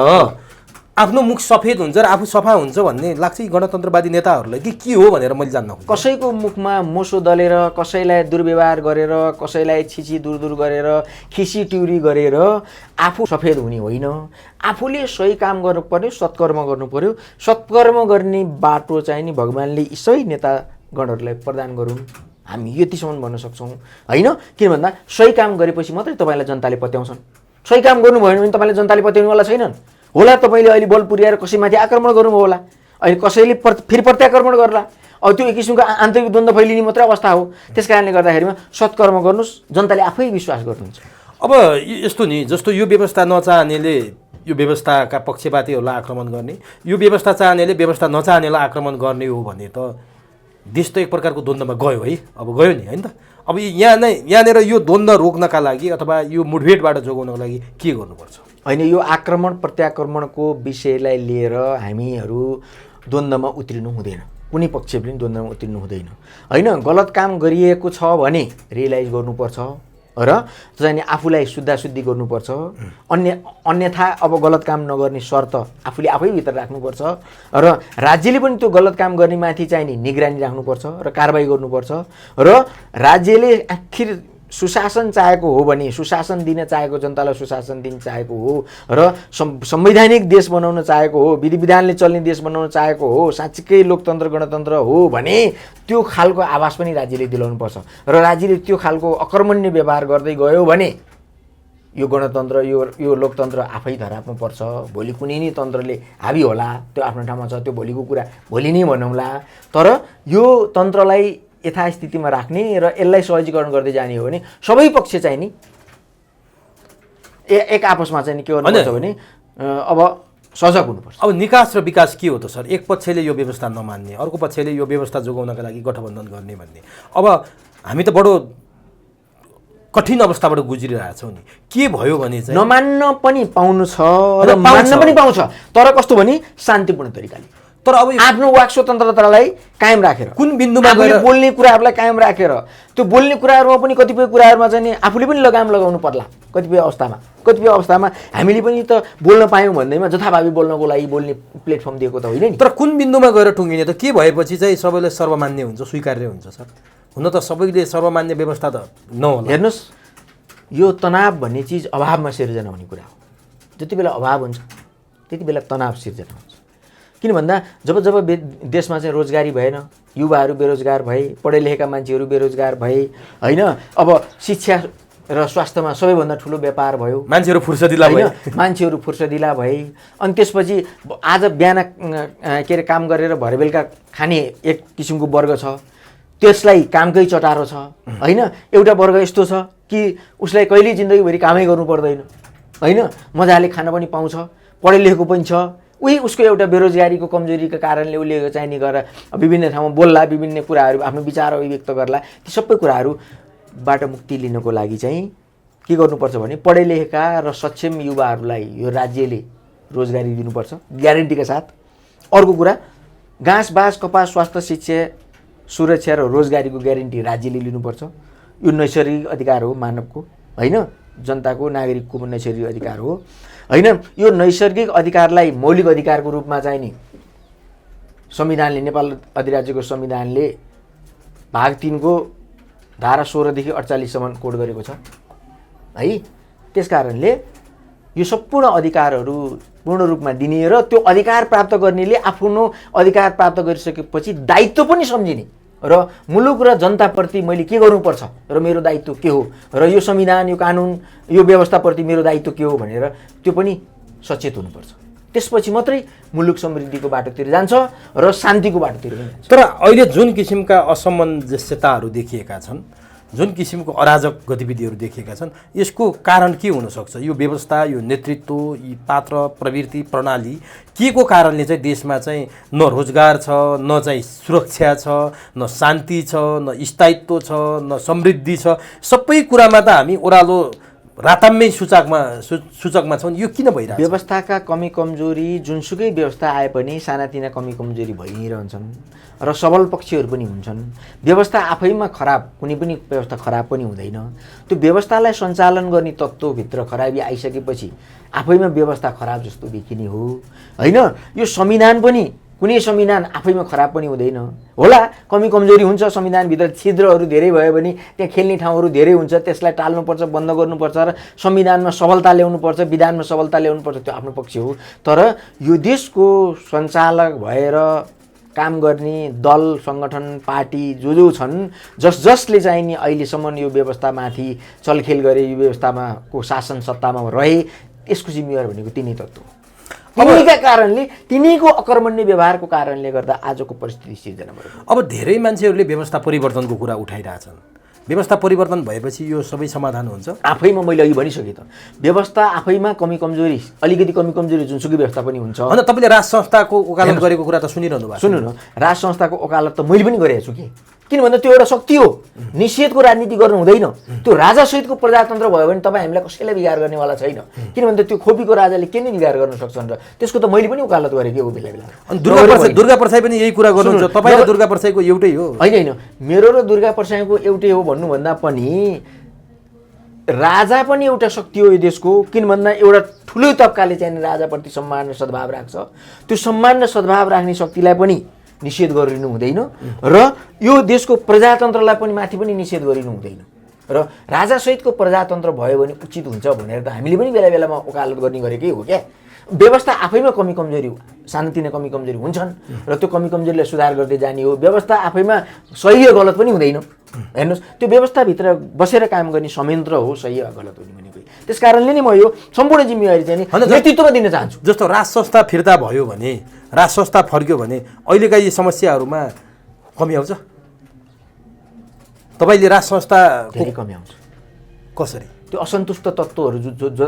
आफ्नो मुख सफेद हुन्छ र आफू सफा हुन्छ भन्ने लाग्छ यी गणतन्त्रवादी नेताहरूलाई कि हो भनेर मैले जान्न खोजेँ। कसैको मुखमा मोसो दलेर, कसैलाई दुर्व्यवहार गरेर, कसैलाई छिची दूर गरेर, खिसी ट्युरी गरेर आफू सफेद हुने होइन। आफूले सही काम गर्नु पर्यो, सत्कर्म गर्नु पर्यो। सत्कर्म गर्ने बाटो चाहिँ नि भगवान्ले यी सही नेतागणहरूलाई प्रदान गरून्, हामी यतिसम्म भन्न सक्छौँ होइन। किन भन्दा सही काम गरेपछि मात्रै तपाईँलाई जनताले पत्याउँछन्। सही काम गर्नु भएन भने तपाईँले जनताले पत्याउनेवाला छैनन् होला। तपाईँले अहिले बल पुर्याएर कसैमाथि आक्रमण गर्नुभयो होला, अहिले कसैले फेरि प्रत्याक्रमण गर्ला। अब त्यो एक किसिमको आन्तरिक द्वन्द्व फैलिने मात्रै अवस्था हो। त्यस कारणले गर्दाखेरिमा सत्कर्म गर्नुहोस्, जनताले आफै विश्वास गर्नुहुन्छ। अब यस्तो नि, जस्तो यो व्यवस्था नचाहनेले यो व्यवस्थाका पक्षपातीहरूलाई आक्रमण गर्ने, यो व्यवस्था चाहनेले व्यवस्था नचाहनेलाई आक्रमण गर्ने हो भने त देश त एक प्रकारको द्वन्द्वमा गयो है। अब गयो नि होइन त। अब यहाँनिर यो द्वन्द्व रोक्नका लागि अथवा यो मुठभेडबाट जोगाउनको लागि के गर्नुपर्छ? होइन, यो आक्रमण प्रत्याक्रमणको विषयलाई लिएर हामीहरू द्वन्द्वमा उत्रिनु हुँदैन, कुनै पक्ष पनि द्वन्द्वमा उत्रिनु हुँदैन होइन। गलत काम गरिएको छ भने रियलाइज गर्नुपर्छ र चाहिँ आफूलाई शुद्धाशुद्धि गर्नुपर्छ। अन्यथा अब गलत काम नगर्ने शर्त आफूले आफैभित्र राख्नुपर्छ र राज्यले पनि त्यो गलत काम गर्ने माथि चाहिँ नि निगरानी राख्नुपर्छ र कारबाही गर्नुपर्छ। र राज्यले आखिर सुशासन चाहेको हो भने, सुशासन दिन चाहेको, जनतालाई सुशासन दिन चाहेको हो र संवैधानिक देश बनाउन चाहेको हो, विधि विधानले चल्ने देश बनाउन चाहेको हो, साँच्चीकै लोकतन्त्र गणतन्त्र हो भने त्यो खालको आवाज पनि राज्यले दिलाउनुपर्छ। र राज्यले त्यो खालको अकर्मण्य व्यवहार गर्दै गयो भने यो गणतन्त्र, यो लोकतन्त्र आफै धरापमा पर्छ। भोलि कुनै नि तन्त्रले हाबी होला, त्यो आफ्नो ठाउँमा छ, त्यो भोलिको कुरा भोलि नै भनौँला। तर यो तन्त्रलाई यथास्थितिमा राख्ने र यसलाई सहजीकरण गर्दै जाने हो भने सबै पक्ष चाहिँ नि एक आपसमा चाहिँ नि के गर्नुपर्छ भने अब सजग हुनुपर्छ। अब निकास र विकास के हो त सर? एक पक्षले यो व्यवस्था नमान्ने, अर्को पक्षले यो व्यवस्था जोगाउनका लागि गठबन्धन गर्ने भन्ने। अब हामी त बडो कठिन अवस्थाबाट गुज्रिरहेछौँ नि। के भयो भने चाहिँ नमान्न पनि पाउनु छ र मान्न पनि पाउँछ, तर कस्तो भने शान्तिपूर्ण तरिकाले। तर अब आफ्नो वाक स्वतन्त्रतालाई कायम राखेर, कुन बिन्दुमा गएर बोल्ने कुराहरूलाई कायम राखेर, त्यो बोल्ने कुराहरूमा पनि कतिपय कुराहरूमा चाहिँ नि आफूले पनि लगाम लगाउनु पर्ला। कतिपय अवस्थामा हामीले पनि त बोल्न पायौँ भन्दैमा जथाभावी बोल्नको लागि बोल्ने प्लेटफर्म दिएको त होइन नि। तर कुन बिन्दुमा गएर टुङ्गिने त के भएपछि चाहिँ सबैले सर्वमान्य हुन्छ, स्वीकार्य हुन्छ सर? हुन त सबैले सर्वमान्य व्यवस्था त नहोला। हेर्नुहोस्, यो तनाव भन्ने चिज अभावमा सिर्जना हुने कुरा हो। जति बेला अभाव हुन्छ त्यति बेला तनाव सिर्जना हुन्छ। किन भन्दा जब देशमा चाहिँ रोजगारी भएन, युवाहरू बेरोजगार भए, पढे लेखेका मान्छेहरू बेरोजगार भए होइन, अब शिक्षा र स्वास्थ्यमा सबैभन्दा ठुलो व्यापार भयो, मान्छेहरू फुर्सदिला भए। अनि त्यसपछि आज बिहान के अरे काम गरेर भरे बेलुका खाने एक किसिमको वर्ग छ, त्यसलाई कामकै चटारो छ होइन। एउटा वर्ग यस्तो छ कि उसलाई कहिल्यै जिन्दगीभरि कामै गर्नु पर्दैन होइन, मजाले खान पनि पाउँछ, पढे लेखेको पनि छ। उसको एउटा बेरोजगारीको कमजोरीको कारणले उसले चाहिँ नि गरेर विभिन्न ठाउँमा बोल्ला, विभिन्न कुराहरू आफ्नो विचार अभिव्यक्त गर्ला। ती सबै कुराहरूबाट मुक्ति लिनको लागि चाहिँ के गर्नुपर्छ भने पढे लेखेका र सक्षम युवाहरूलाई यो राज्यले रोजगारी दिनुपर्छ ग्यारेन्टीका साथ। अर्को कुरा, घाँस बाँस कपास स्वास्थ्य शिक्षा सुरक्षा र रोजगारीको ग्यारेन्टी राज्यले लिनुपर्छ। यो नैसर्गिक अधिकार हो मानवको होइन, जनताको नागरिकको नैसर्गिक अधिकार हो होइन। यो नैसर्गिक अधिकारलाई मौलिक अधिकारको रूपमा चाहिँ नि संविधानले, नेपाल अधिराज्यको संविधानले भाग 3 को धारा 16 देखि 48 सम्म कोड गरेको छ है। त्यस कारणले यो सम्पूर्ण अधिकारहरू पूर्ण रूपमा दिने र त्यो अधिकार प्राप्त गर्नेले आफ्नो अधिकार प्राप्त गरिसकेपछि दायित्व पनि सम्झिने र मुलुक र जनताप्रति मैले के गर्नुपर्छ र मेरो दायित्व के हो र यो संविधान, यो कानुन, यो व्यवस्थाप्रति मेरो दायित्व के हो भनेर त्यो पनि सचेत हुनुपर्छ। त्यसपछि मात्रै मुलुक समृद्धिको बाटोतिर जान्छ र शान्तिको बाटोतिर पनि जान्छ। तर अहिले जुन किसिमका असमञ्जस्यताहरू देखिएका छन्, जुन किसिमको अराजक गतिविधिहरू देखिएका छन्, यसको कारण के हुनसक्छ? यो व्यवस्था, यो नेतृत्व, यी पात्र प्रवृत्ति प्रणाली के को कारणले चाहिँ देशमा चाहिँ न रोजगार छ, न चाहिँ सुरक्षा छ, न शान्ति छ, न स्थायित्व छ, न समृद्धि छ? सबै कुरामा त हामी ओह्रालो राताम्य सूचकमा छन्, यो किन भइरहेको छ? व्यवस्थाका कमी कमजोरी जुनसुकै व्यवस्था आए पनि सानातिना कमी कमजोरी भइ नै रहन्छन् र सबल पक्षहरू पनि हुन्छन्। व्यवस्था आफैमा खराब, कुनै पनि व्यवस्था खराब पनि हुँदैन। त्यो व्यवस्थालाई सञ्चालन गर्ने तत्त्वभित्र खराबी आइसकेपछि आफैमा व्यवस्था खराब जस्तो देखिने हो होइन। यो संविधान पनि कुनै संविधान आफैमा खराब पनि हुँदैन होला, कमी कमजोरी हुन्छ संविधानभित्र, छिद्रहरू धेरै भयो भने त्यहाँ खेल्ने ठाउँहरू धेरै हुन्छ, त्यसलाई टाल्नुपर्छ, बन्द गर्नुपर्छ र संविधानमा सबलता ल्याउनुपर्छ, विधानमा सबलता ल्याउनुपर्छ, त्यो आफ्नो पक्ष हो। तर यो देशको सञ्चालक भएर काम गर्ने दल सङ्गठन पार्टी जो छन्, जसले चाहिँ नि अहिलेसम्म यो व्यवस्थामाथि चलखेल गरे, यो व्यवस्थामा को शासन सत्तामा रहे, यसको जिम्मेवार भनेको तिनै तत्त्व हो। तिनीका कारणले, तिनीको अकर्मण्य व्यवहारको कारणले गर्दा आजको परिस्थिति सिर्जना भयो। अब धेरै मान्छेहरूले व्यवस्था परिवर्तनको कुरा उठाइरहेछन्। व्यवस्था परिवर्तन भएपछि यो सबै समाधान हुन्छ? आफैमा मैले अघि भनिसकेँ त, व्यवस्था आफैमा कमी कमजोरी, अलिकति कमी कमजोरी जुनसुकै व्यवस्था पनि हुन्छ। होइन, तपाईँले राज संस्थाको वकालत गरेको कुरा त सुनिरहनु भएको छ। सुन्नु न, राज संस्थाको वकालत त मैले पनि गरेको छु कि, किन भन्दा त्यो एउटा शक्ति हो। निषेधको राजनीति गर्नु हुँदैन। त्यो राजासहितको प्रजातन्त्र भयो भने तपाईँ हामीलाई कसैलाई बिगार गर्नेवाला छैन। किन भन्दा त्यो खोपीको राजाले के नै बिगार गर्न सक्छन् र त्यसको त मैले पनि वकालत गरेको हो बेला बेला। अनि दुर्गा प्रसाई पनि यही कुरा गर्नुहुन्छ, तपाईँ र दुर्गा प्रसाईको एउटै हो? होइन, मेरो र दुर्गा प्रसाईको एउटै हो भन्नुभन्दा पनि राजा पनि एउटा शक्ति हो यो देशको। किन भन्दा एउटा ठुलो तबकाले चाहिँ राजाप्रति सम्मान र सद्भाव राख्छ, त्यो सम्मान र सद्भाव राख्ने शक्तिलाई पनि निषेध गरिनु हुँदैन र यो देशको प्रजातन्त्रलाई पनि माथि पनि निषेध गरिनु हुँदैन। र राजासहितको प्रजातन्त्र भयो भने उचित हुन्छ भनेर त हामीले पनि बेला बेलामा वकालत गर्ने गरेकै हो क्या। व्यवस्था आफैमा कमी कमजोरी, सानोतिनो कमी कमजोरी हुन्छन् र त्यो कमी कमजोरीलाई सुधार गर्दै जाने हो। व्यवस्था आफैमा सही र गलत पनि हुँदैन। हेर्नुहोस्, त्यो व्यवस्थाभित्र बसेर काम गर्ने संयन्त्र हो सही वा गलत हुने भनेको। त्यस कारणले नै म यो सम्पूर्ण जिम्मेवारी चाहिँ नेतृत्वमा दिन चाहन्छु। जस्तो राज संस्था फिर्ता भयो भने, राज संस्था फर्क्यो भने अहिलेका यी समस्याहरूमा कमी आउँछ? तपाईँले राज संस्था धेरै कमी आउँछ। कसरी? त्यो असन्तुष्ट तत्त्वहरू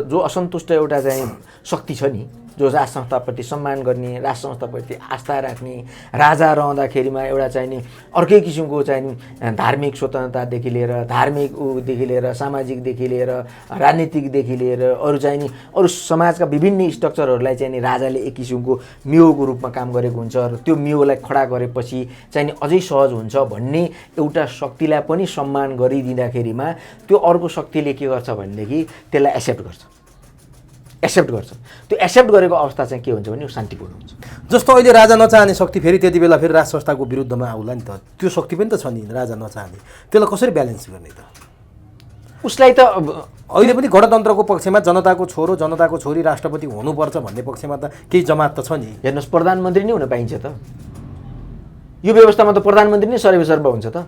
जो असन्तुष्ट एउटा चाहिँ शक्ति छ नि, जो राज संस्थाप्रति सम्मान गर्ने, राज संस्थाप्रति आस्था राख्ने, राजा रहँदाखेरिमा एउटा चाहिँ नि अर्कै किसिमको चाहिँ नि धार्मिक स्वतन्त्रतादेखि लिएर, धार्मिक उदेखि लिएर, सामाजिकदेखि लिएर, राजनीतिकदेखि लिएर अरू चाहिँ नि अरू समाजका विभिन्न स्ट्रक्चरहरूलाई चाहिँ नि राजाले एक किसिमको मियोको रूपमा काम गरेको हुन्छ र त्यो मियोलाई खडा गरेपछि चाहिँ नि अझै सहज हुन्छ भन्ने एउटा शक्तिलाई पनि सम्मान गरिदिँदाखेरिमा त्यो अर्को शक्तिले के गर्छ भनेदेखि त्यसलाई एक्सेप्ट गर्छ। त्यो एक्सेप्ट गरेको अवस्था चाहिँ के हुन्छ भने शान्तिपूर्ण हुन्छ। जस्तो अहिले राजा नचाहने शक्ति फेरि त्यति बेला फेरि राज संस्थाको विरुद्धमा आउला नि त, त्यो शक्ति पनि त छ नि राजा नचाहने, त्यसलाई कसरी ब्यालेन्स गर्ने त? उसलाई त अहिले पनि गणतन्त्रको पक्षमा जनताको छोरो जनताको छोरी राष्ट्रपति हुनुपर्छ भन्ने पक्षमा त केही जमात त छ नि। हेर्नुहोस्, प्रधानमन्त्री नै हुन पाइन्छ त? यो व्यवस्थामा त प्रधानमन्त्री नै सर्वेसर्व हुन्छ त?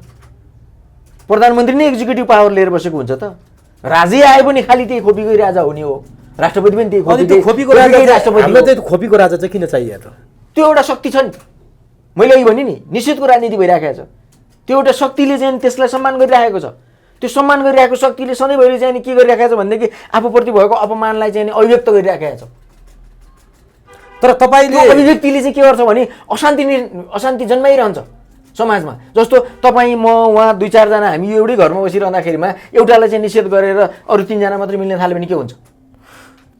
प्रधानमन्त्री नै एक्जिक्युटिभ पावर लिएर बसेको हुन्छ त? राजै आए पनि खालि त्यही खोपीकै राजा हुने हो, राष्ट्रपति पनि त्यही खोपीको राजा। हामीलाई चाहिँ खोपीको राजा चाहिँ किन चाहियो त? त्यो एउटा शक्ति छ नि, मैले अघि भने नि निषेधको राजनीति भइरहेको छ। त्यो एउटा शक्तिले चाहिँ त्यसलाई सम्मान गरिरहेको छ। त्यो सम्मान गरिरहेको शक्तिले सधैँभरि चाहिँ के गरिरहेको छ भनेदेखि आफूप्रति भएको अपमानलाई चाहिँ अभिव्यक्त गरिरहेको छ। तर तपाईँले अभिव्यक्तिले चाहिँ के गर्छ भने अशान्ति जन्माइरहन्छ समाजमा। जस्तो तपाईँ म उहाँ दुई चारजना हामी एउटै घरमा बसिरहँदाखेरिमा एउटालाई चाहिँ निषेध गरेर अरू तीनजना मात्रै मिल्न थाल्यो भने के हुन्छ?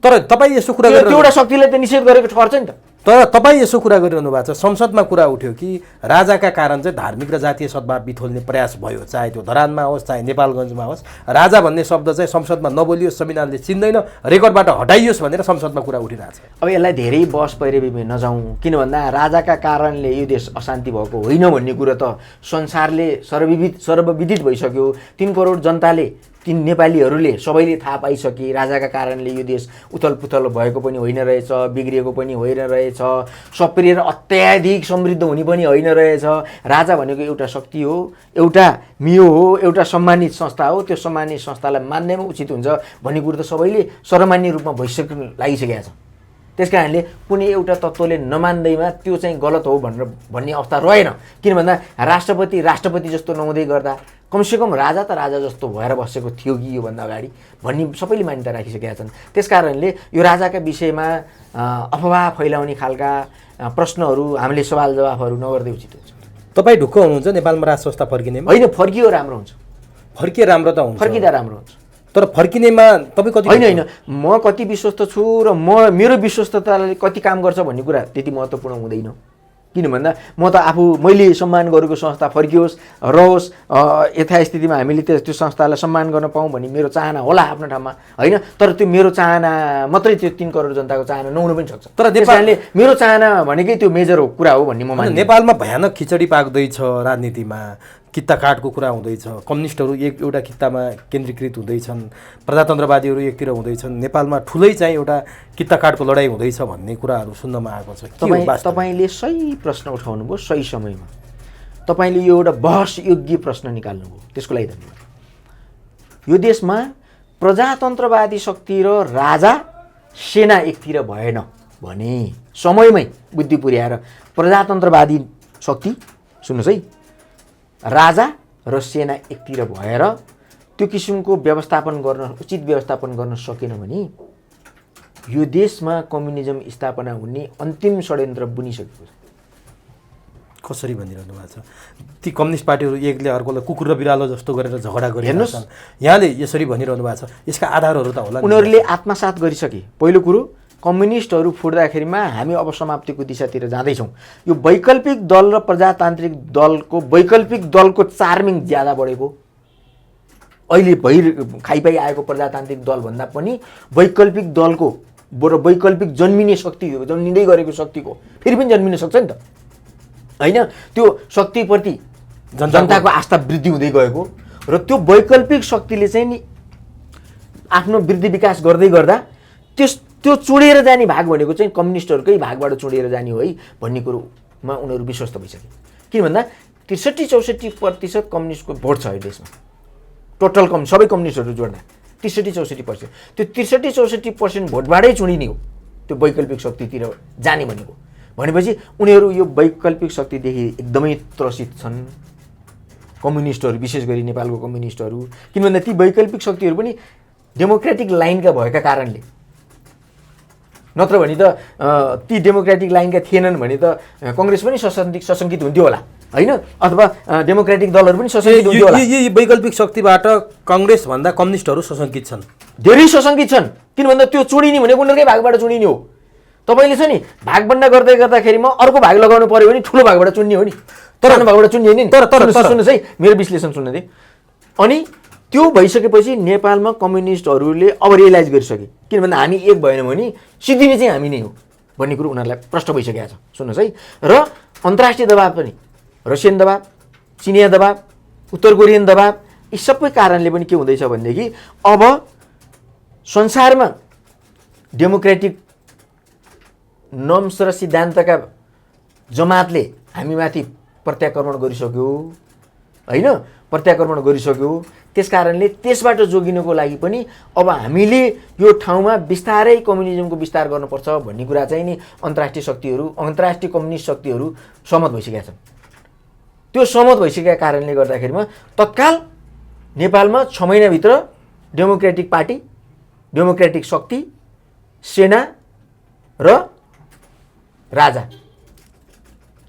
तर तपाईँ यसो कुरा त्यो एउटा शक्तिले त निषेध गरेको ठहर्छ नि त। तर तपाईँ यसो कुरा गरिरहनु भएको छ, संसदमा कुरा उठ्यो कि राजाका कारण चाहिँ धार्मिक र जातीय सद्भाव बिथोल्ने प्रयास भयो, चाहे त्यो धरानमा होस् चाहे नेपालगञ्जमा होस्। राजा भन्ने शब्द चाहिँ संसदमा नबोलियोस्, संविधानले चिन्दैन, रेकर्डबाट हटाइयोस् भनेर संसदमा कुरा उठिरहेको छ। अब यसलाई धेरै बहस पैरेबीमा नजाउँ, किन भन्दा राजाका कारणले यो देश अशान्ति भएको होइन भन्ने कुरो त संसारले सर्वविदित भइसक्यो। 3 करोड जनताले, तीन नेपालीहरूले सबैले थाहा पाइसके राजाका कारणले यो देश उथलपुथल भएको पनि होइन रहेछ, बिग्रिएको पनि होइन रहेछ, सप्रिएर अत्याधिक समृद्ध हुने पनि होइन रहेछ। राजा भनेको एउटा शक्ति हो, एउटा मियो हो, एउटा सम्मानित संस्था हो। त्यो सम्मानित संस्थालाई मान्नेमा उचित हुन्छ भन्ने कुरो त सबैले सर्वमान्य रूपमा लागिसकेका छ। त्यस कारणले कुनै एउटा तत्त्वले नमान्दैमा त्यो चाहिँ गलत हो भन्ने अवस्था रहेन। किन भन्दा राष्ट्रपति जस्तो नहुँदै गर्दा कमसेकम राजा त राजा जस्तो भएर बसेको थियो कि योभन्दा अगाडि भन्ने सबैले मान्यता राखिसकेका छन्। त्यस कारणले यो राजाका विषयमा अफवाह फैलाउने खालका प्रश्नहरू हामीले सवाल जवाफहरू नगर्दै उचित हुन्छ। तपाईँ ढुक्क हुनुहुन्छ नेपालमा राज संस्था फर्किने? होइन, फर्कियो राम्रो हुन्छ, फर्किए राम्रो त हुन्छ, फर्किँदा राम्रो हुन्छ। तर फर्किनेमा तपाईँ कति होइन म कति विश्वस्त छु र मेरो विश्वस्तताले कति काम गर्छ भन्ने कुरा त्यति महत्त्वपूर्ण हुँदैन। किन भन्दा म त आफू मैले सम्मान गरेको संस्था फर्कियोस् रहोस्, यथास्थितिमा हामीले त्यो संस्थालाई सम्मान गर्न पाऊँ भन्ने मेरो चाहना होला आफ्नो ठाउँमा, होइन। तर त्यो मेरो चाहना मात्रै त्यो 3 करोड जनताको चाहना नहुनु पनि सक्छ। तर नेपालले मेरो चाहना भनेकै त्यो मेजर हो कुरा हो भन्ने म मान्छु। नेपालमा भयानक खिचडी पाक्दैछ, राजनीतिमा कित्ता काटको कुरा हुँदैछ, कम्युनिस्टहरू एउटा कित्तामा केन्द्रीकृत हुँदैछन्, प्रजातन्त्रवादीहरू एकतिर हुँदैछन्, नेपालमा ठुलै चाहिँ एउटा कित्ता काटको लडाइँ हुँदैछ भन्ने कुराहरू सुन्नमा आएको छ। तपाईँले सही प्रश्न उठाउनु भयो सही समयमा। तपाईँले यो एउटा बहस योग्य प्रश्न निकाल्नुभयो, त्यसको लागि धन्यवाद। यो देशमा प्रजातन्त्रवादी शक्ति र राजा सेना एकतिर भएन भने समयमै बुद्धि पुर्याएर प्रजातन्त्रवादी शक्ति, सुन्नुहोस् है, राजा र सेना एकतिर भएर त्यो किसिमको व्यवस्थापन गर्न, उचित व्यवस्थापन गर्न सकेन भने यो देशमा कम्युनिजम स्थापना हुने अन्तिम षड्यन्त्र बुनिसकेको छ। कसरी भनिरहनु भएको छ? ती कम्युनिस्ट पार्टीहरू एकले अर्कोलाई कुकुर र बिरालो जस्तो गरेर झगडा गरिरहेछन्। यहाँले यसरी भनिरहनु भएको छ, यसका आधारहरू त होला। उनीहरूले आत्मसात गरिसके। पहिलो कुरो, कम्युनिस्टहरू फुट्दाखेरिमा हामी अब समाप्तिको दिशातिर जाँदैछौँ। यो वैकल्पिक दल र प्रजातान्त्रिक दलको, वैकल्पिक दलको चार्मिङ ज्यादा बढेको, अहिले खाइपाइ आएको प्रजातान्त्रिक दलभन्दा पनि वैकल्पिक दलको र वैकल्पिक जन्मिने शक्ति, जन्मिँदै गरेको शक्तिको फेरि पनि जन्मिन सक्छ नि त, होइन। त्यो शक्तिप्रति जनताको आस्था वृद्धि हुँदै गएको र त्यो वैकल्पिक शक्तिले चाहिँ नि आफ्नो वृद्धि विकास गर्दै गर्दा त्यो चुडेर जाने भाग भनेको चाहिँ कम्युनिस्टहरूकै भागबाट चुडेर जाने हो है भन्ने कुरोमा उनीहरू विश्वस्त भइसके। किन भन्दा 63-64% कम्युनिस्टको भोट छ यो देशमा, टोटल सबै कम्युनिस्टहरू जोड्दा 63-64%। त्यो 63-64% भोटबाटै चुनिने हो त्यो वैकल्पिक शक्तितिर जाने भनेको। भनेपछि उनीहरू यो वैकल्पिक शक्तिदेखि एकदमै त्रसित छन्, कम्युनिस्टहरू, विशेष गरी नेपालको कम्युनिस्टहरू। किन भन्दा ती वैकल्पिक शक्तिहरू पनि डेमोक्रेटिक लाइनका भएका कारणले, नत्र भने त ती डेमोक्रेटिक लाइनका थिएनन् भने त कङ्ग्रेस पनि सशङ्कित हुन्थ्यो होला, होइन, अथवा डेमोक्रेटिक दलहरू पनि सशङ्कित हुन्थ्यो होला। यी वैकल्पिक शक्तिबाट कङ्ग्रेसभन्दा कम्युनिस्टहरू सशङ्कित छन्, धेरै सशङ्कित छन्। किन भन्दा त्यो चुडिने भनेको उनीहरूकै भागबाट चुडिने हो। तपाईँले छ नि भागभन्डा गर्दै गर्दाखेरिमा अर्को भाग लगाउनु पर्यो भने ठुलो भागबाट चुन्ने हो नि, सानो भागबाट चुन्ने होइन नि। सुन्नुहोस् है, मेरो विश्लेषण सुन्नु दे। अनि त्यो भइसकेपछि नेपालमा कम्युनिस्टहरूले अब रियलाइज गरिसके, किन भन्दा हामी एक भएन भने सिद्धिने चाहिँ हामी नै हो भन्ने कुरो उनीहरूलाई प्रष्ट भइसकेको छ। सुन्नुहोस् है, र अन्तर्राष्ट्रिय दबाब पनि, रसियन दबाब, चिनिया दबाब, उत्तर कोरियन दबाब, यी सबै कारणले पनि के हुँदैछ भनेदेखि अब संसारमा डेमोक्रेटिक नर्म्स र सिद्धान्तका जमातले हामीमाथि प्रत्याक्रमण गरिसक्यो, होइन, प्रत्याक्रमण गरिसक्यो। त्यस कारणले त्यसबाट जोगिनको लागि पनि अब हामीले यो ठाउँमा बिस्तारै कम्युनिजमको विस्तार गर्नुपर्छ भन्ने कुरा चाहिँ नि अन्तर्राष्ट्रिय शक्तिहरू, अन्तर्राष्ट्रिय कम्युनिस्ट शक्तिहरू सहमत भइसकेका छन्। त्यो सहमत भइसकेका कारणले गर्दाखेरिमा तत्काल नेपालमा 6 महिनाभित्र डेमोक्रेटिक पार्टी, डेमोक्रेटिक शक्ति, सेना र राजा,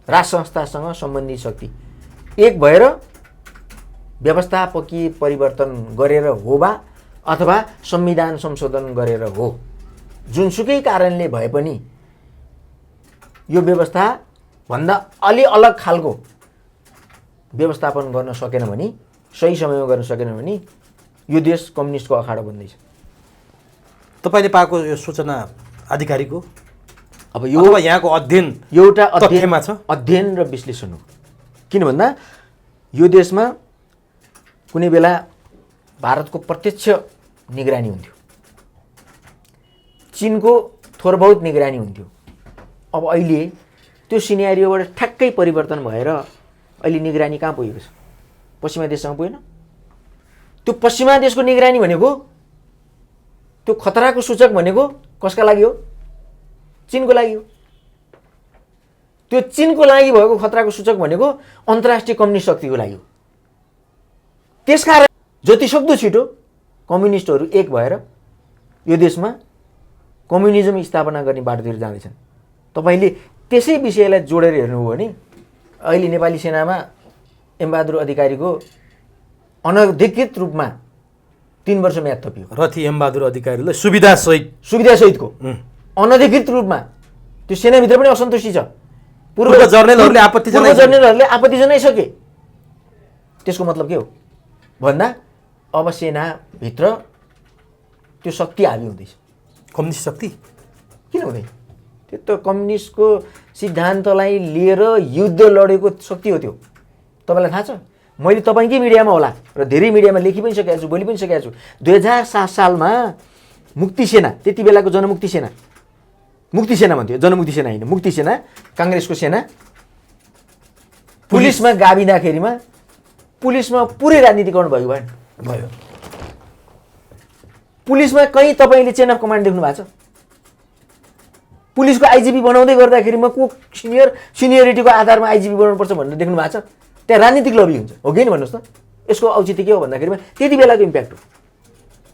राज संस्थासँग सम्बन्धित शक्ति एक भएर व्यवस्थापकीय परिवर्तन गरेर हो वा अथवा संविधान संशोधन गरेर हो, जुनसुकै कारणले भए पनि यो व्यवस्था भन्दा अलि अलग खालको व्यवस्थापन गर्न सकेन भने, सही समयमा गर्न सकेन भने यो देश कम्युनिस्टको अखाडा बन्दैछ। तपाईँले पाएको यो सूचना आधिकारिक हो? अब यो यहाँको अध्ययन एउटा तथ्यमा छ, अध्ययन र विश्लेषण हो। किन भन्दा यो देशमा कुनै बेला भारतको प्रत्यक्ष निगरानी हुन्थ्यो, चीनको थोर बहुत निगरानी हुन्थ्यो। अब अहिले त्यो सिनेरियोबाट ठ्याक्कै परिवर्तन भएर अहिले निगरानी कहाँ पुगेको छ? पश्चिमा देशसँग पुगेन? त्यो पश्चिमा देशको निगरानी भनेको, त्यो खतराको सूचक भनेको कसका लागि हो? चीनको लागि हो। त्यो चीनको लागि भएको खतराको सूचक भनेको अन्तर्राष्ट्रिय कम्युनिस्ट शक्तिको लागि हो। त्यसकारण जतिसक्दो छिटो कम्युनिस्टहरू एक भएर यो देशमा कम्युनिजम स्थापना गर्ने बाटोतिर जाँदैछन्। तपाईँले त्यसै विषयलाई जोडेर हेर्नुभयो भने अहिले नेपाली सेनामा एमबहादुर अधिकारीको अनधिकृत रूपमा 3 वर्ष म्याद थपियो। रथी एमबहादुर अधिकारीलाई सुविधासहितको अनधिकृत रूपमा त्यो सेनाभित्र पनि असन्तुष्टि छ। पूर्व जर्नलहरूले आपत्ति जनाइसके। त्यसको मतलब के हो भन्दा अब सेनाभित्र त्यो शक्ति हाबी हुँदैछ। कम्युनिस्ट शक्ति किन हुँदैन? त्यो त कम्युनिस्टको सिद्धान्तलाई लिएर युद्ध लडेको शक्ति हो त्यो। तपाईँलाई थाहा छ? मैले तपाईँकै मिडियामा होला र धेरै मिडियामा लेखि पनि सकेको छु, बोली पनि सकेको छु। 2007 सालमा मुक्ति सेना, त्यति बेलाको जनमुक्ति सेना, मुक्ति सेना भन्थ्यो, जनमुक्ति सेना होइन, मुक्ति सेना, काङ्ग्रेसको सेना पुलिसमा गाभिँदाखेरिमा पुलिसमा पुरै राजनीतिकरण भयो। पुलिसमा कहीँ तपाईँले चेन अफ कमान्ड देख्नु भएको छ? पुलिसको आइजिपी बनाउँदै गर्दाखेरिमा को सिनियरिटीको आधारमा आइजिपी बनाउनुपर्छ भनेर देख्नु भएको छ? त्यहाँ राजनीतिक लबी हुन्छ, हो कि नि भन्नुहोस् त? यसको औचित्य के हो भन्दाखेरिमा त्यति बेलाको इम्प्याक्ट हो।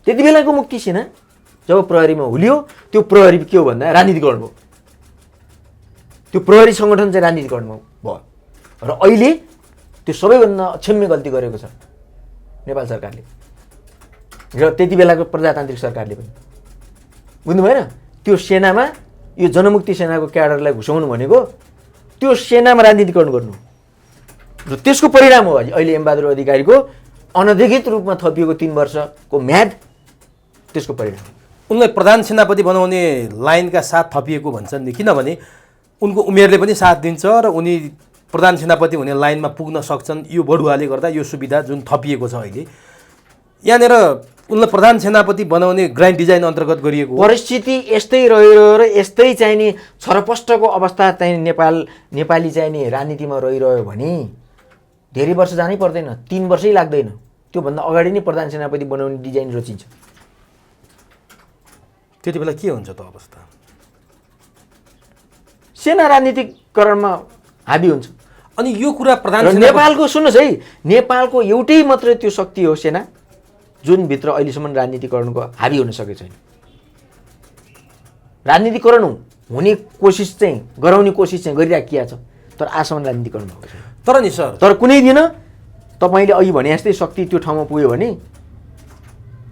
त्यति बेलाको मुक्ति सेना जब प्रहरीमा हुलियो, त्यो प्रहरी के हो भन्दा राजनीतिकरण भयो। त्यो प्रहरी सङ्गठन चाहिँ राजनीतिकरण भयो। र अहिले त्यो सबैभन्दा अक्षम्य गल्ती गरेको छ नेपाल सरकारले र त्यति बेलाको प्रजातान्त्रिक सरकारले पनि। बुझ्नु भएन? त्यो सेनामा यो जनमुक्ति सेनाको क्याडरलाई घुसाउनु भनेको त्यो सेनामा राजनीतिकरण गर्नु र त्यसको परिणाम हो अहिले एमबहादुर अधिकारीको अनधिकृत रूपमा थपिएको 3 वर्षको म्याद। त्यसको परिणाम उनलाई प्रधान सेनापति बनाउने लाइनका साथ थपिएको भन्छन् नि, किनभने उनको उमेरले पनि साथ दिन्छ र उनी प्रधान सेनापति हुने लाइनमा पुग्न सक्छन्। यो बढुवाले गर्दा यो सुविधा जुन थपिएको छ अहिले यहाँनिर उनलाई प्रधान सेनापति बनाउने ग्रान्ड डिजाइन अन्तर्गत गरिएको परिस्थिति यस्तै रह्यो र यस्तै चाहिँ नि छरपष्टको अवस्था चाहिँ नेपाली चाहिँ नि राजनीतिमा रहिरह्यो भने धेरै वर्ष जानै पर्दैन, 3 वर्षै लाग्दैन। त्योभन्दा अगाडि नै प्रधान सेनापति बनाउने डिजाइन रचिन्छ। त्यति बेला के हुन्छ त अवस्था? सेना राजनीतिकरणमा हाबी हुन्छ। अनि यो कुरा प्रधान नेपालको सुन्नुहोस् है, नेपालको एउटै मात्रै त्यो शक्ति हो सेना जुन भित्र अहिलेसम्म राजनीतिकरणको हाबी हुन सकेको छैन। राजनीतिकरण हुने कोसिस चाहिँ गराउने कोसिस चाहिँ गरिराखिया छ, तर आजसम्म राजनीतिकरण भएको छैन। तर नि सर, तर कुनै दिन तपाईँले अघि भने जस्तै शक्ति त्यो ठाउँमा पुग्यो भने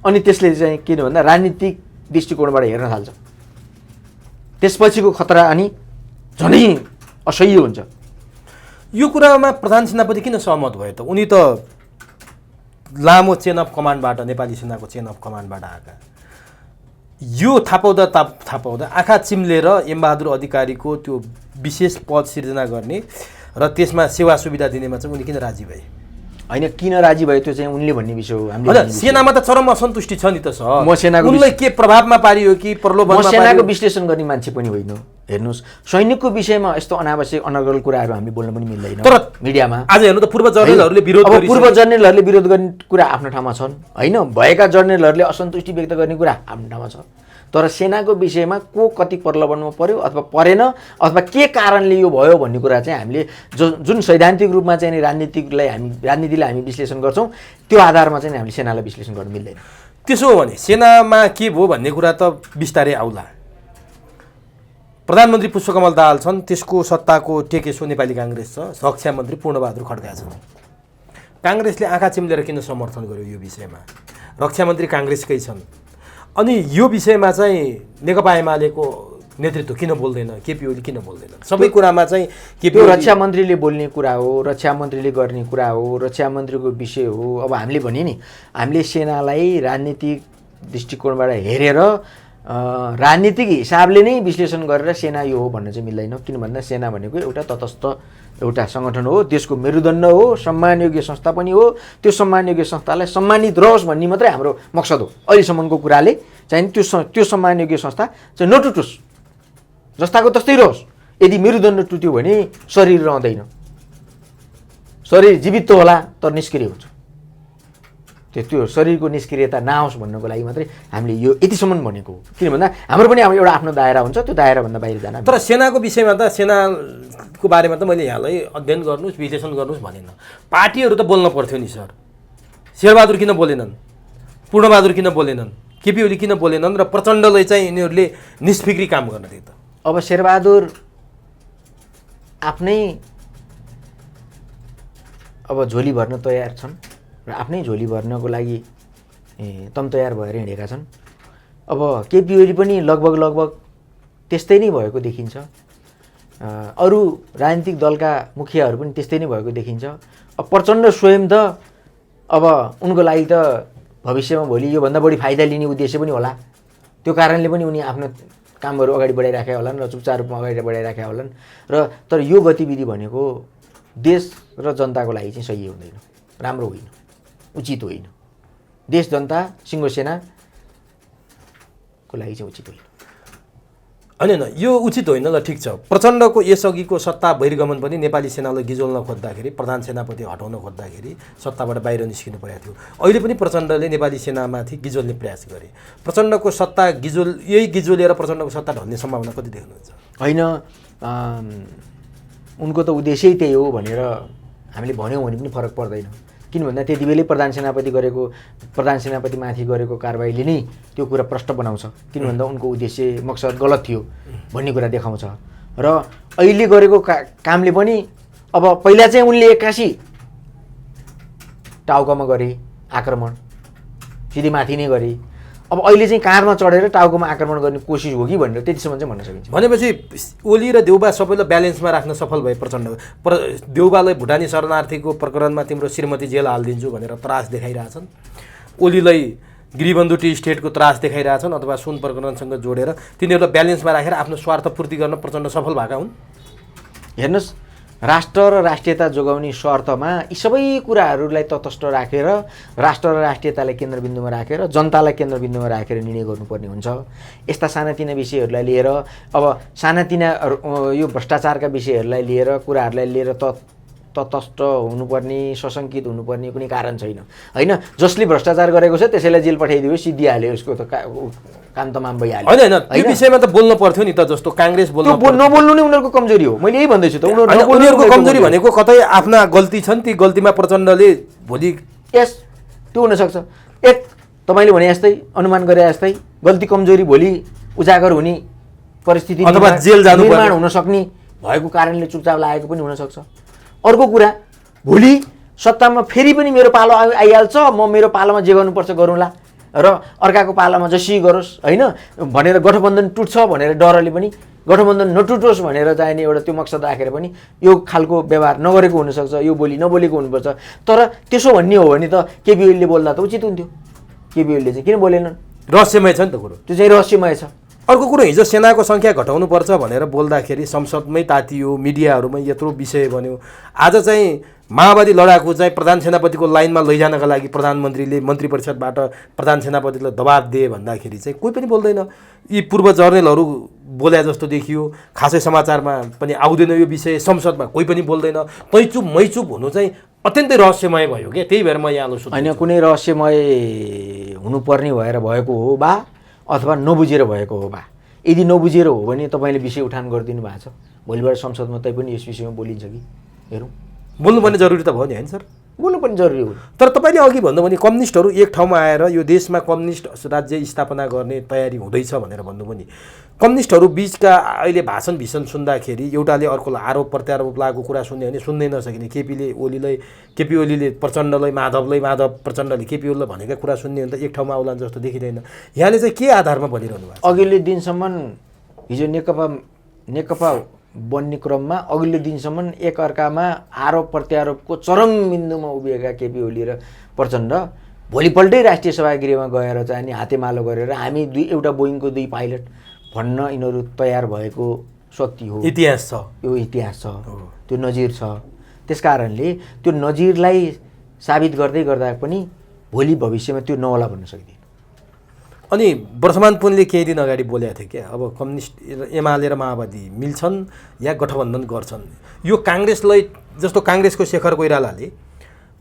अनि त्यसले चाहिँ के भन्दा राजनीतिक दृष्टिकोणबाट हेर्न थाल्छ। त्यसपछिको खतरा अनि झनै असह्य हुन्छ। यो कुरामा प्रधान सेनापति किन सहमत भयो त? उनी त लामो चेन अफ कमान्डबाट, नेपाली सेनाको चेन अफ कमान्डबाट आएका। यो थापाउँदा आँखा चिम्लेर एमबहादुर अधिकारीको त्यो विशेष पद सिर्जना गर्ने र त्यसमा सेवा सुविधा दिनेमा चाहिँ उनी किन राजी भए? होइन, किन राजी भयो त्यो चाहिँ उनले भन्ने विषय हो। हामीले सेनामा त चरम असन्तुष्टि छ नि त सर। म सेनाको उनलाई के प्रभावमा पारियो कि प्रलोभनमा पारियो? म सेनाको विश्लेषण गर्ने मान्छे पनि होइन। हेर्नुहोस्, सैनिकको विषयमा यस्तो अनावश्यक अनर्गल कुराहरू हामीले बोल्न पनि मिल्दैन तर मिडियामा। आज हेर्नु त पूर्व जर्नलहरूले विरोध गरिसके। पूर्व जर्नलहरूले विरोध गर्ने कुरा आफ्नो ठाउँमा छन् होइन, भएका जर्नलहरूले असन्तुष्टि व्यक्त गर्ने कुरा आफ्नो ठाउँमा छ। तर सेनाको विषयमा को कति प्रलोभनमा पर्यो अथवा परेन अथवा के कारणले यो भयो भन्ने कुरा चाहिँ हामीले जुन सैद्धान्तिक रूपमा चाहिँ राजनीतिलाई हामी विश्लेषण गर्छौँ त्यो आधारमा चाहिँ हामीले सेनालाई विश्लेषण गर्न मिल्दैन। त्यसो हो भने सेनामा के भयो भन्ने कुरा त बिस्तारै आउला। प्रधानमन्त्री पुष्पकमल दाहाल छन्, त्यसको सत्ताको टेकेसो नेपाली काङ्ग्रेस छ, रक्षा मन्त्री पूर्णबहादुर खड्का छन्। काङ्ग्रेसले आँखा चिम्लेर किन समर्थन गर्यो यो विषयमा? रक्षा मन्त्री काङ्ग्रेसकै छन्। अनि यो विषयमा चाहिँ नेकपा एमालेको नेतृत्व किन बोल्दैन? केपी ओली किन बोल्दैन? सबै कुरामा चाहिँ केपी रक्षा मन्त्रीले बोल्ने कुरा हो, रक्षा मन्त्रीले गर्ने कुरा हो, रक्षा मन्त्रीको विषय हो। अब हामीले भने नि हामीले सेनालाई राजनीतिक दृष्टिकोणबाट हेरेर राजनीतिक हिसाबले नै विश्लेषण गरेर सेना यो हो भन्न चाहिँ मिल्दैन। किन भन्दा सेना भनेको एउटा तटस्थ एउटा सङ्गठन हो, देशको मेरुदण्ड हो, सम्मानयोग्य संस्था पनि हो। त्यो सम्मानयोग्य संस्थालाई सम्मानित रहोस् भन्ने मात्रै हाम्रो मकसद हो। अहिलेसम्मको कुराले चाहिँ त्यो सम्मानयोग्य संस्था चाहिँ नटुटोस्, जस्ताको तस्तै रहोस्। यदि मेरुदण्ड टुट्यो भने शरीर रहँदैन, शरीर जीवित त होला तर निष्क्रिय हुन्छ। त्यो शरीरको निष्क्रियता नआओस् भन्नको लागि मात्रै हामीले यो यतिसम्म भनेको हो। किन भन्दा हाम्रो पनि एउटा आफ्नो दायरा हुन्छ, त्यो दायराभन्दा बाहिर जान। तर सेनाको विषयमा त सेनाको बारेमा त मैले यहाँलाई अध्ययन गर्नुहोस्, विश्लेषण गर्नुहोस् भनेन। पार्टीहरू त बोल्न पर्थ्यो नि सर। शेरबहादुर किन बोलेनन्? पूर्णबहादुर किन बोलेनन्? केपी ओली किन बोलेनन्? र प्रचण्डलाई चाहिँ यिनीहरूले निष्फिक्री काम गर्न दिए त? अब शेरबहादुर आफ्नै अब झोली भर्न तयार छन् र आफ्नै झोली भर्नको लागि तम तयार भएर हिँडेका छन्। अब केपी ओली पनि लगभग त्यस्तै नै भएको देखिन्छ। अरू राजनीतिक दलका मुखियाहरू पनि त्यस्तै नै भएको देखिन्छ। अब प्रचण्ड स्वयं त अब उनको लागि त भविष्यमा भोलि योभन्दा बढी फाइदा लिने उद्देश्य पनि होला, त्यो कारणले पनि उनी आफ्नो कामहरू अगाडि बढाइराखेका होलान् र चुपचाप रूपमा अगाडि बढाइराखेका होलान्। र तर यो गतिविधि भनेको देश र जनताको लागि चाहिँ सही हुँदैन, राम्रो होइन, उचित होइन। देश जनता सिङ्गो सेनाको लागि चाहिँ उचित होइन। होइन, यो उचित होइन ल, ठिक छ। प्रचण्डको यसअघिको सत्ता बहिर्गमन पनि नेपाली सेनालाई गिजोल्न खोज्दाखेरि, प्रधान सेनापति हटाउन खोज्दाखेरि सत्ताबाट बाहिर निस्किनु परेको थियो। अहिले पनि प्रचण्डले नेपाली सेनामाथि गिजोल्ने प्रयास गरे। प्रचण्डको सत्ता यही गिजोलेर प्रचण्डको सत्ता ढल्ने सम्भावना कति देख्नुहुन्छ? होइन, उनको त उद्देश्यै त्यही हो भनेर हामीले भन्यौँ भने पनि फरक पर्दैन। किन भन्दा त्यति बेलै प्रधान सेनापतिमाथि गरेको कारबाहीले नै त्यो कुरा प्रष्ट बनाउँछ। किन भन्दा उनको उद्देश्य मकसद गलत थियो भन्ने कुरा देखाउँछ। र अहिले गरेको कामले पनि अब पहिला चाहिँ उनले एक्कासी टाउकोमा गरे आक्रमण, सिधै माथि नै गरे। अब अहिले चाहिँ काँधमा चढेर टाउकोमा आक्रमण गर्ने कोसिस हो कि भनेर त्यतिसम्म चाहिँ भन्न सकिन्छ। भनेपछि ओली र देउबा सबैलाई ब्यालेन्समा राख्न सफल भए प्रचण्ड। देउबालाई भुटानी शरणार्थीको प्रकरणमा तिम्रो श्रीमती जेल हालिदिन्छु भनेर त्रास देखाइरहेछन्, ओलीलाई गृहबन्धु टी स्टेटको त्रास देखाइरहेछन् अथवा सुन प्रकरणसँग जोडेर तिनीहरूलाई ब्यालेन्समा राखेर आफ्नो स्वार्थ पूर्ति गर्न प्रचण्ड सफल भएका हुन्। हेर्नुहोस्, राष्ट्र र राष्ट्रियता जोगाउने स्वार्थमा यी सबै कुराहरूलाई तटस्थ राखेर, राष्ट्र र राष्ट्रियतालाई केन्द्रबिन्दुमा राखेर, जनतालाई केन्द्रबिन्दुमा राखेर निर्णय गर्नुपर्ने हुन्छ। यस्ता सानातिना विषयहरूलाई लिएर, अब सानातिना यो भ्रष्टाचारका विषयहरूलाई लिएर, कुराहरूलाई लिएर तटस्थ हुनुपर्ने, सशङ्कित हुनुपर्ने कुनै कारण छैन। होइन, जसले भ्रष्टाचार गरेको छ त्यसैलाई जेल पठाइदियो, सिद्धिहाल्यो, उसको त काम तमाम भइहाल्यो। होइन, त्यो विषयमा त बोल्नु पर्थ्यो नि त। जस्तो काङ्ग्रेस नबोल्नु नै उनीहरूको कमजोरी हो, मैले यही भन्दैछु त। उनीहरूको कमजोरी भनेको कतै आफ्ना गल्ती छन्, ती गल्तीमा प्रचण्डले भोलि त्यो हुनसक्छ। तपाईँले भने जस्तै, अनुमान गरे जस्तै गल्ती कमजोरी भोलि उजागर हुने परिस्थिति अथवा जेल जानु निर्माण हुन सक्ने भएको कारणले चुपचाप लागेको पनि हुनसक्छ। अर्को कुरा, भोलि सत्तामा फेरि पनि मेरो पालो आइहाल्छ, म मेरो पालोमा जे गर्नुपर्छ गरौँला र अर्काको पालामा जसरी गरोस्, होइन भनेर गठबन्धन टुट्छ भनेर डरले पनि गठबन्धन नटुटोस् भनेर चाहिने एउटा त्यो मकसद राखेर पनि यो खालको व्यवहार नगरेको हुनसक्छ, यो बोली नबोलेको हुनुपर्छ। तर त्यसो भन्ने हो भने त केपी ओलीले बोल्दा त उचित हुन्थ्यो। केपी ओलीले चाहिँ किन बोलेनन्? रहस्यमय छ नि त कुरो, त्यो चाहिँ रहस्यमय छ। अर्को कुरो, हिजो सेनाको सङ्ख्या घटाउनुपर्छ भनेर बोल्दाखेरि संसदमै तातियो, मिडियाहरूमा यत्रो विषय बन्यो। आज चाहिँ माओवादी लडाकु चाहिँ प्रधान सेनापतिको लाइनमा लैजानका लागि प्रधानमन्त्रीले मन्त्री परिषदबाट प्रधान सेनापतिलाई दबाब दिए भन्दाखेरि चाहिँ कोही पनि बोल्दैन। यी पूर्व जर्नेलहरू बोल्या जस्तो देखियो, खासै समाचारमा पनि आउँदैन यो विषय, संसदमा कोही पनि बोल्दैन। तैचुप मैचुप हुनु चाहिँ अत्यन्तै रहस्यमय भयो क्या। त्यही भएर म यहाँ आलोचना होइन, कुनै रहस्यमय हुनुपर्ने भएर भएको हो बा अथवा नबुझेर भएको हो बा। यदि नबुझेर हो भने तपाईँले विषय उठान गरिदिनु भएको छ, भोलिबाट संसदमा तै पनि यस विषयमा बोलिन्छ कि? हेरौँ, बोल्नुपर्ने जरुरी त भयो नि, होइन सर? बोल्नु पनि जरुरी हो। तर तपाईँले अघि भन्नु भने कम्युनिस्टहरू एक ठाउँमा आएर यो देशमा कम्युनिस्ट राज्य स्थापना गर्ने तयारी हुँदैछ भनेर भन्नु पनि। कम्युनिस्टहरू बिचका अहिले भाषण सुन्दाखेरि एउटाले अर्कोलाई आरोप प्रत्यारोप लागेको कुरा सुन्यो भने सुन्दै नसकिने, केपी ओलीले प्रचण्डलाई, माधव प्रचण्डले केपी ओलीलाई भनेका कुरा सुन्ने भने त एक ठाउँमा आउलान् जस्तो देखिँदैन। यहाँले चाहिँ के आधारमा भनिरहनु भएको? अघिल्लो दिनसम्म हिजो नेकपा बन्ने क्रममा अघिल्लो दिनसम्म एकअर्कामा आरोप प्रत्यारोपको चरम बिन्दुमा उभिएका केपी ओली र प्रचण्ड भोलिपल्टै राष्ट्रिय सभागृहमा गएर चाहिँ नि हातेमालो गरेर हामी एउटा बोइङको 2 पाइलट भन्न यिनीहरू तयार भएको शक्ति हो, इतिहास छ, यो इतिहास छ, त्यो नजिर छ। त्यस कारणले त्यो नजिरलाई साबित गर्दै गर्दा पनि भोलि भविष्यमा त्यो नहोला भन्न सकिँदैन। अनि वर्तमान पुनले केही दिन अगाडि बोलेको थियो क्या, अब कम्युनिस्ट एमाले र माओवादी मिल्छन् या गठबन्धन गर्छन्। यो काङ्ग्रेसलाई, जस्तो काङ्ग्रेसको शेखर कोइरालाले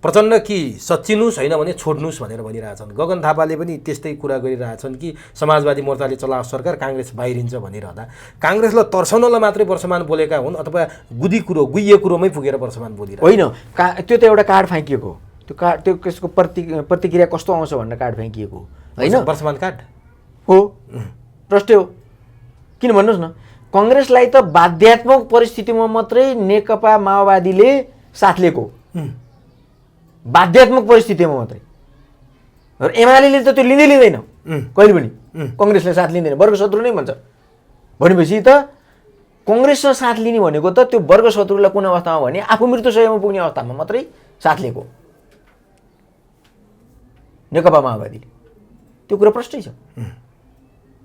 प्रचण्ड कि सच्चिनुहोस् होइन भने छोड्नुहोस् भनेर भनिरहेछन्, गगन थापाले पनि त्यस्तै कुरा गरिरहेछन् कि समाजवादी मोर्चाले चलाओस् सरकार, काङ्ग्रेस बाहिरिन्छ भनिरहँदा काङ्ग्रेसलाई तर्साउनलाई मात्रै वर्षमान बोलेका हुन् अथवा गुइयो कुरोमै पुगेर वर्षमान बोलिरहेको होइन। त्यो त एउटा कार्ड फ्याँकिएको हो। त्यो त्यसको प्रतिक्रिया कस्तो आउँछ भनेर कार्ड फ्याँकिएको होइन, वर्षमान कार्ड हो, प्रष्टै हो। किन भन्नुहोस् न, कङ्ग्रेसलाई त बाध्यात्मक परिस्थितिमा मात्रै नेकपा माओवादीले साथ लिएको, बाध्यात्मक परिस्थितिमा मात्रै। र एमाले त त्यो लिँदैन कहिले पनि कङ्ग्रेसले साथ लिँदैन, वर्ग शत्रु नै भन्छ। भनेपछि त कङ्ग्रेससँग साथ लिने भनेको त त्यो वर्ग शत्रुलाई कुन अवस्थामा भने आफू मृत्युशय्यामा पुग्ने अवस्थामा मात्रै साथ लिएको नेकपा माओवादीले। त्यो कुरा प्रष्टै छ।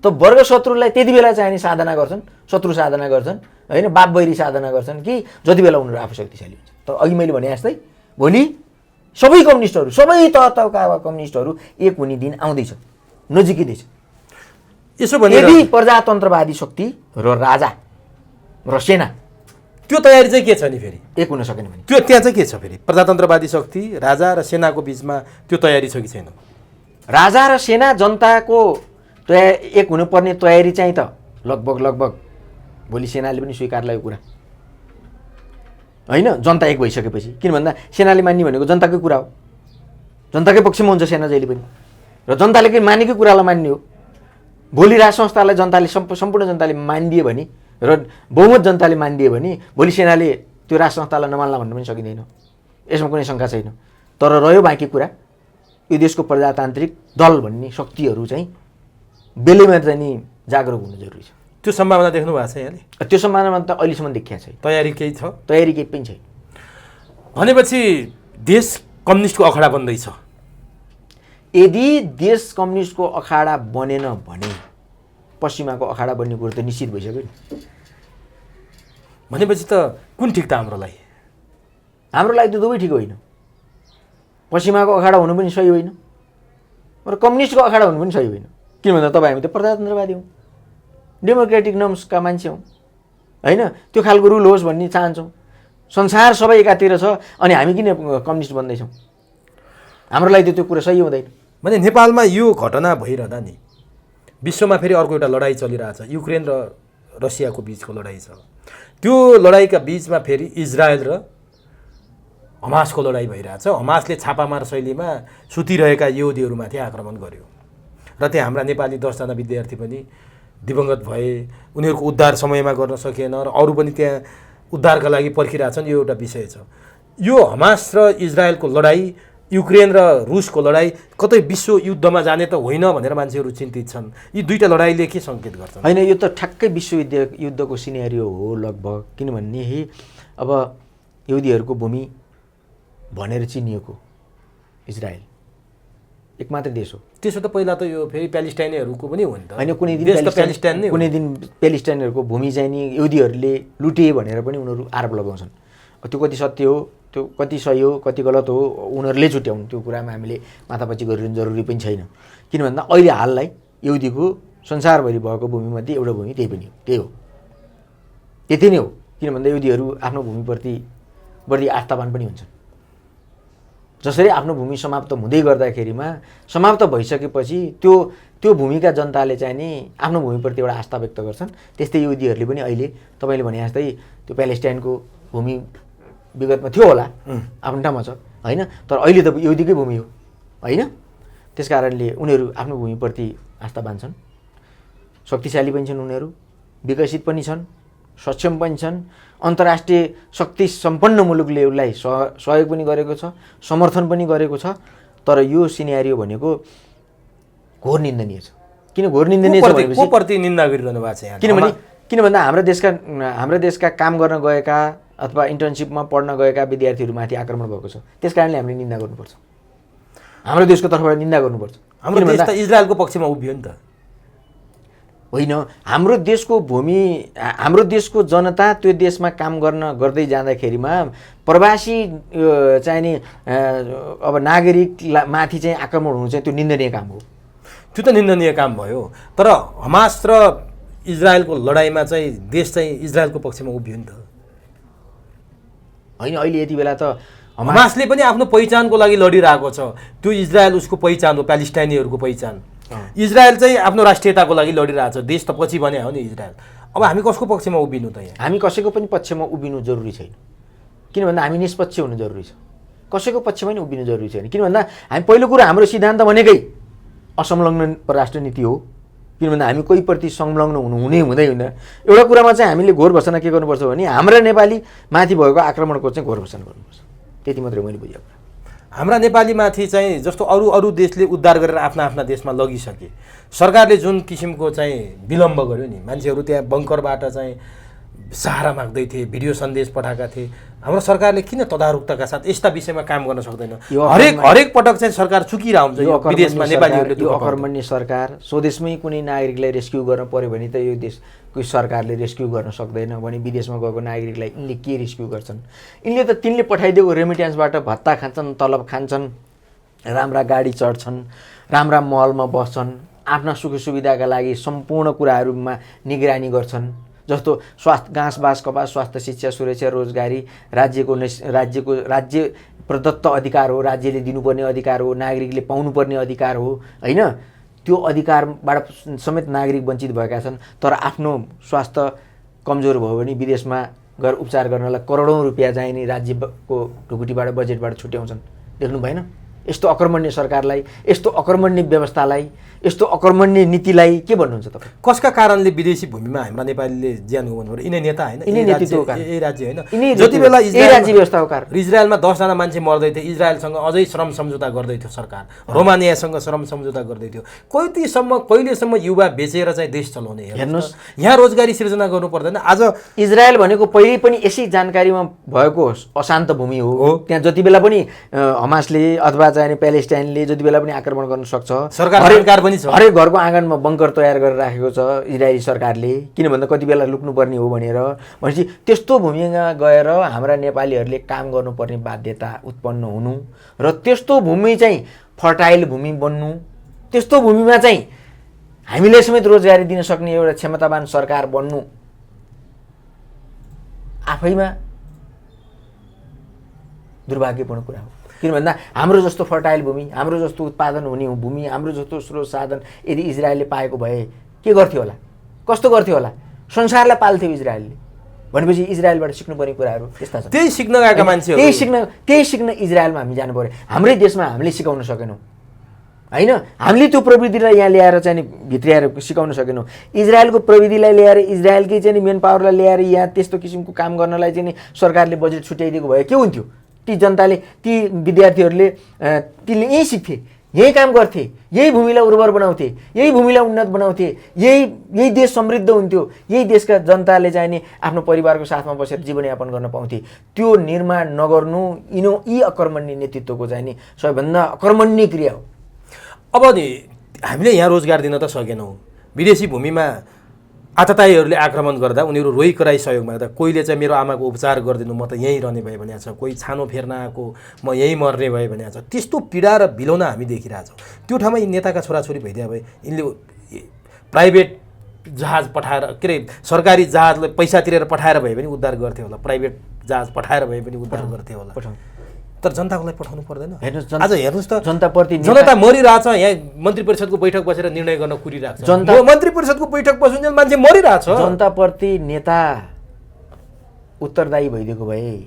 त वर्ग शत्रुलाई त्यति बेला चाहिने साधना गर्छन्, शत्रु साधना गर्छन् होइन, बाप बैरी साधना गर्छन् कि जति बेला उनीहरू आफू शक्तिशाली हुन्छ। तर अघि मैले भने जस्तै भोलि सबै कम्युनिस्टहरू, सबै तहका कम्युनिस्टहरू एक हुने दिन आउँदैछ, नजिकिँदैछ। यसो भने यदि प्रजातन्त्रवादी शक्ति र राजा र सेना त्यो तयारी चाहिँ के छ नि फेरि एक हुन सकेन भने त्यो त्यहाँ चाहिँ के छ फेरि? प्रजातन्त्रवादी शक्ति राजा र सेनाको बिचमा त्यो तयारी छ कि छैन? राजा र सेना जनताको एक हुनुपर्ने तयारी चाहिँ त लगभग भोलि सेनाले पनि स्वीकारला यो कुरा होइन, जनता एक भइसकेपछि। किन भन्दा सेनाले मान्ने भनेको जनताकै कुरा हो, जनताकै पक्षमा हुन्छ सेना जहिले पनि, र जनताले मानेकै कुरालाई मान्ने हो। भोलि राज संस्थालाई जनताले सम्पूर्ण जनताले मानिदिए भने र बहुमत जनताले मानिदिए भने भोलि सेनाले त्यो राज संस्थालाई नमान्ला भन्न पनि सकिँदैन, यसमा कुनै शङ्का छैन। तर रह्यो बाँकी कुरा, यो देशको प्रजातान्त्रिक दल भन्ने शक्तिहरू चाहिँ बेलैमा चाहिँ नि जागरुक हुनु जरुरी छ। त्यो सम्भावना देख्नु भएको छ यहाँले? त्यो सम्भावना त अहिलेसम्म देखिया छैन। तयारी केही छ? तयारी केही पनि छैन। भनेपछि देश कम्युनिस्टको अखाडा बन्दैछ। यदि देश कम्युनिस्टको अखाडा बनेन भने पश्चिमाको अखाडा बन्ने कुरो त निश्चित भइसक्यो नि। भनेपछि त कुन ठिक त हाम्रो लागि? हाम्रो लागि त दुवै ठिक होइन। पश्चिमाको अखाडा हुनु पनि सही होइन र कम्युनिस्टको अखाडा हुनु पनि सही होइन। किन भन्दा तपाईँ हामी त प्रजातन्त्रवादी हौँ, डेमोक्रेटिक नर्म्सका मान्छे हौँ होइन, त्यो खालको रुल होस् भन्ने चाहन्छौँ। संसार सबै एकातिर छ अनि हामी किन कम्युनिस्ट बन्दैछौँ? हाम्रो लागि त त्यो कुरा सही हुँदैन। भने नेपालमा यो घटना भइरहँदा नि विश्वमा फेरि अर्को एउटा लडाइँ चलिरहेछ, युक्रेन र रसियाको बिचको लडाइँ छ। त्यो लडाइँका बिचमा फेरि इजरायल र हमासको लडाइँ भइरहेछ। हमासले छापामार शैलीमा सुतिरहेका यहुदीहरूमाथि आक्रमण गर्यो र त्यहाँ हाम्रा नेपाली 10 जना विद्यार्थी पनि दिवंगत भए। उनीहरूको उद्धार समयमा गर्न सकिएन र अरू पनि त्यहाँ उद्धारका लागि पर्खिरहेछन्। यो एउटा विषय छ। यो हमास र इजरायलको लडाइँ, युक्रेन र रुसको लडाइँ कतै विश्व युद्धमा जाने त होइन भनेर मान्छेहरू चिन्तित छन्। यी दुईटा लडाइँले के सङ्केत गर्छन्? होइन, यो त ठ्याक्कै विश्वयुद्धको सिनेरियो हो लगभग। किनभने अब यहुदीहरूको भूमि भनेर चिनिएको इजरायल एकमात्र देश हो। त्यसो त पहिला त यो फेरि प्यालेस्टाइनीहरूको पनि हो नि त। होइन, कुनै दिन प्यालेस्टाइनहरूको भूमि चाहिँ नि यहुदीहरूले लुटे भनेर पनि उनीहरू आरोप लगाउँछन्। त्यो कति सत्य हो, त्यो कति सही हो, कति गलत हो, उनीहरूले छुट्याउनु। त्यो कुरामा हामीले माथापछि गरिरहनु जरुरी पनि छैन। किन भन्दा अहिले हाललाई यहुदीको संसारभरि भएको भूमिमध्ये एउटा भूमि त्यही पनि हो, त्यति नै हो। किन भन्दा यहुदीहरू आफ्नो भूमिप्रति बढी आस्थावान पनि हुन्छन्। जसरी आफ्नो भूमि समाप्त हुँदै गर्दाखेरिमा समाप्त भइसकेपछि त्यो भूमिका जनताले चाहिँ नि आफ्नो भूमिप्रति एउटा आस्था व्यक्त गर्छन्, त्यस्तै यहुदीहरूले पनि अहिले तपाईँले भने जस्तै त्यो प्यालेस्टाइनको भूमि विगतमा थियो होला, आफ्नो ठाउँमा छ होइन, तर अहिले त यहुदीकै भूमि हो होइन। त्यस कारणले उनीहरू आफ्नो भूमिप्रति आस्था बाँध्छन्, शक्तिशाली पनि छन् उनीहरू, विकसित पनि छन्, सक्षम पनि छन्। अन्तर्राष्ट्रिय शक्ति सम्पन्न मुलुकले उसलाई सहयोग पनि गरेको छ, समर्थन पनि गरेको छ। तर यो सिनेरियो भनेको घोर निन्दनीय छ। किन घोर निन्दनीय छ भनेपछि को प्रति निन्दा गरिरहनु भएको छ यहाँ? किन भन्दा हाम्रो देशका काम गर्न गएका अथवा इन्टर्नसिपमा पढ्न गएका विद्यार्थीहरूमाथि आक्रमण भएको छ। त्यस कारणले हामीले निन्दा गर्नुपर्छ, हाम्रो देशको तर्फबाट निन्दा गर्नुपर्छ। हाम्रो देश त इजरायलको पक्षमा उभियो नि त होइन। हाम्रो देशको भूमि, हाम्रो देशको जनता त्यो देशमा काम गर्दै जाँदाखेरिमा प्रवासी चाहिँ नि अब नागरिक माथि चाहिँ आक्रमण हुनु चाहिँ त्यो निन्दनीय काम हो। त्यो त निन्दनीय काम भयो। तर हमास र इजरायलको लडाइँमा चाहिँ देश चाहिँ इजरायलको पक्षमा उभियो नि त होइन। अहिले यति बेला त हमासले पनि आफ्नो पहिचानको लागि लडिरहेको छ। त्यो इजरायल उसको पहिचान हो, प्यालेस्टाइनीहरूको पहिचान। इजरायल चाहिँ आफ्नो राष्ट्रियताको लागि लडिरहेछ। देश त पछि बने हो नि इजरायल। अब हामी कसको पक्षमा उभिनु त? यहाँ हामी कसैको पनि पक्षमा उभिनु जरुरी छैन। किन भन्दा हामी निष्पक्ष हुनु जरुरी छ, कसैको पक्षमा पनि उभिनु जरुरी छैन। किन भन्दा हामी पहिलो कुरा हाम्रो सिद्धान्त भनेकै असंलग्न परराष्ट्र नीति हो। किन भन्दा हामी कोही प्रति संलग्न हुँदैन। एउटा कुरामा चाहिँ हामीले घोर घोषणा के गर्नुपर्छ भने हाम्रा नेपाली माथि भएको आक्रमणको चाहिँ घोर घोषणा गर्नुपर्छ। त्यति मात्रै मैले बुझेको। हाम्रा नेपालीमाथि चाहिँ जस्तो अरू अरू देशले उद्धार गरेर आफ्ना आफ्ना देशमा लगिसके, सरकारले जुन किसिमको चाहिँ विलम्ब गर्यो नि, मान्छेहरू त्यहाँ बङ्करबाट चाहिँ सहारा माग्दै थिए, भिडियो सन्देश पठाएका थिए, हाम्रो सरकारले किन तदारुकताका साथ यस्ता विषयमा काम गर्न सक्दैन? हरेक पटक चाहिँ सरकार चुकिरहेको हुन्छ विदेशमा नेपालीहरूले। यो अकर्मण्य सरकार स्वदेशमै कुनै नागरिकलाई रेस्क्यु गर्न पर्यो भने त यो देशको सरकारले रेस्क्यु गर्न सक्दैन भने विदेशमा गएको नागरिकलाई यिनले के रेस्क्यु गर्छन्? यिनले त तिनले पठाइदिएको रेमिट्यान्सबाट भत्ता खान्छन्, तलब खान्छन्, राम्रा गाडी चढ्छन्, राम्रा महलमा बस्छन्, आफ्ना सुख सुविधाका लागि सम्पूर्ण कुराहरूमा निगरानी गर्छन्। जस्तो स्वास्थ्य, घाँसबास, कपास, स्वास्थ्य, शिक्षा, सुरक्षा, रोजगारी राज्य प्रदत्त अधिकार हो, राज्यले दिनुपर्ने अधिकार हो, नागरिकले पाउनुपर्ने अधिकार हो हैन? त्यो अधिकारबाट समेत नागरिक वञ्चित भएका छन्। तर आफ्नो स्वास्थ्य कमजोर भयो भने विदेशमा गएर उपचार गर्नलाई करोडौँ रुपियाँ चाहिने राज्यको ढुकुटीबाट, बजेटबाट छुट्याउँछन्। देख्नु भएन? यस्तो अकर्मण्य सरकारलाई, यस्तो अकर्मण्य व्यवस्थालाई, यस्तो अकर्मण्य नीतिलाई के भन्नुहुन्छ तपाईँ? कसका कारणले विदेशी भूमिमा हाम्रा नेपालीले ज्यान गुमाउनु पर्यो? यिनै नेता होइन, यिनै नेतृत्वको कारण, यही राज्य होइन। जति बेला राज्य व्यवस्थाको कारण इजरायलमा 10 जना मान्छे मर्दै थियो, इजरायलसँग अझै श्रम सम्झौता गर्दै थियो सरकार, रोमानियासँग श्रम सम्झौता गर्दै थियो। कहिलेसम्म युवा बेचेर चाहिँ देश चलाउने? हेर्नुहोस्, यहाँ रोजगारी सिर्जना गर्नु पर्दैन। आज इजरायल भनेको पहिले पनि यसै जानकारीमा भएको अशान्त भूमि हो। त्यहाँ जति बेला पनि हमासले अथवा चाहिँ प्यालेस्टाइनले जति बेला पनि आक्रमण गर्न सक्छ। हरेक घरको आँगनमा बङ्कर तयार गरेर राखेको छ इजरायली सरकारले, किन भन्दा कति बेला लुक्नुपर्ने हो भनेर। भनेपछि त्यस्तो भूमिमा गएर हाम्रा नेपालीहरूले काम गर्नुपर्ने बाध्यता उत्पन्न हुनु र त्यस्तो भूमि चाहिँ फर्टाइल भूमि बन्नु, त्यस्तो भूमिमा चाहिँ हामीले समेत रोजगारी दिन सक्ने एउटा क्षमतावान सरकार बन्नु आफैमा दुर्भाग्यपूर्ण कुरा हो। किन भन्दा हाम्रो जस्तो फर्टाइल भूमि, हाम्रो जस्तो उत्पादन हुने भूमि, हाम्रो जस्तो स्रोत साधन यदि इजरायलले पाएको भए के गर्थ्यो होला, कस्तो गर्थ्यो होला? संसारलाई पाल्थ्यो इजरायलले। भनेपछि इजरायलबाट सिक्नुपर्ने कुराहरू यस्ता छन्। त्यही सिक्न गएका मान्छेहरू, त्यही सिक्न इजरायलमा हामी जानु पर्यो। हाम्रै देशमा हामीले सिकाउन सकेनौँ होइन? हामीले त्यो प्रविधिलाई यहाँ ल्याएर चाहिँ भित्र्याएर सिकाउन सकेनौँ। इजरायलको प्रविधिलाई ल्याएर, इजरायलकै चाहिँ मेन पावरलाई ल्याएर यहाँ त्यस्तो किसिमको काम गर्नलाई चाहिँ सरकारले बजेट छुट्याइदिएको भए के हुन्थ्यो? ती जनताले, ती विद्यार्थीहरूले तिनले यहीँ सिक्थे, यही काम गर्थे, यही भूमिलाई उर्वर बनाउँथे, यही भूमिलाई उन्नत बनाउँथे, यही देश समृद्ध हुन्थ्यो, यही देशका जनताले चाहिँ नि आफ्नो परिवारको साथमा बसेर जीवनयापन गर्न पाउँथे। त्यो निर्माण नगर्नु यी अकर्मण्य नेतृत्वको चाहिँ नि सबैभन्दा अकर्मण्य क्रिया हो। अब नि हामीले यहाँ रोजगार दिन त सकेनौँ। विदेशी भूमिमा आततायीहरूले आक्रमण गर्दा उनीहरू रोइ कराई सहयोग माग्दा, कोहीले चाहिँ मेरो आमाको उपचार गरिदिनु, म त यहीँ रहने भए भनेको छ, कोही छानो फेर्न आएको म यहीँ मर्ने भए भनेको छ। त्यस्तो पीडा र बिलौना हामी देखिरहेछौँ। त्यो ठाउँमा यी नेताका छोराछोरी भइदिए भए यिनले प्राइभेट जहाज पठाएर, के अरे सरकारी जहाजलाई पैसा तिरेर पठाएर भए पनि उद्धार गर्थे होला, प्राइभेट जहाज पठाएर भए पनि उद्धार गर्थे होला। तर जनताको लागि पठाउनु पर्दैन। आज हेर्नुहोस् त, जनता मरिरहेछ। यहाँ मन्त्री परिषदको बैठक बसेर निर्णय गर्न कुरिरहेको छ। मन्त्री परिषदको बैठक बस्नुन्जेल मान्छे मरिरहेछ। जनताप्रति नेता उत्तरदायी भइदिएको भए,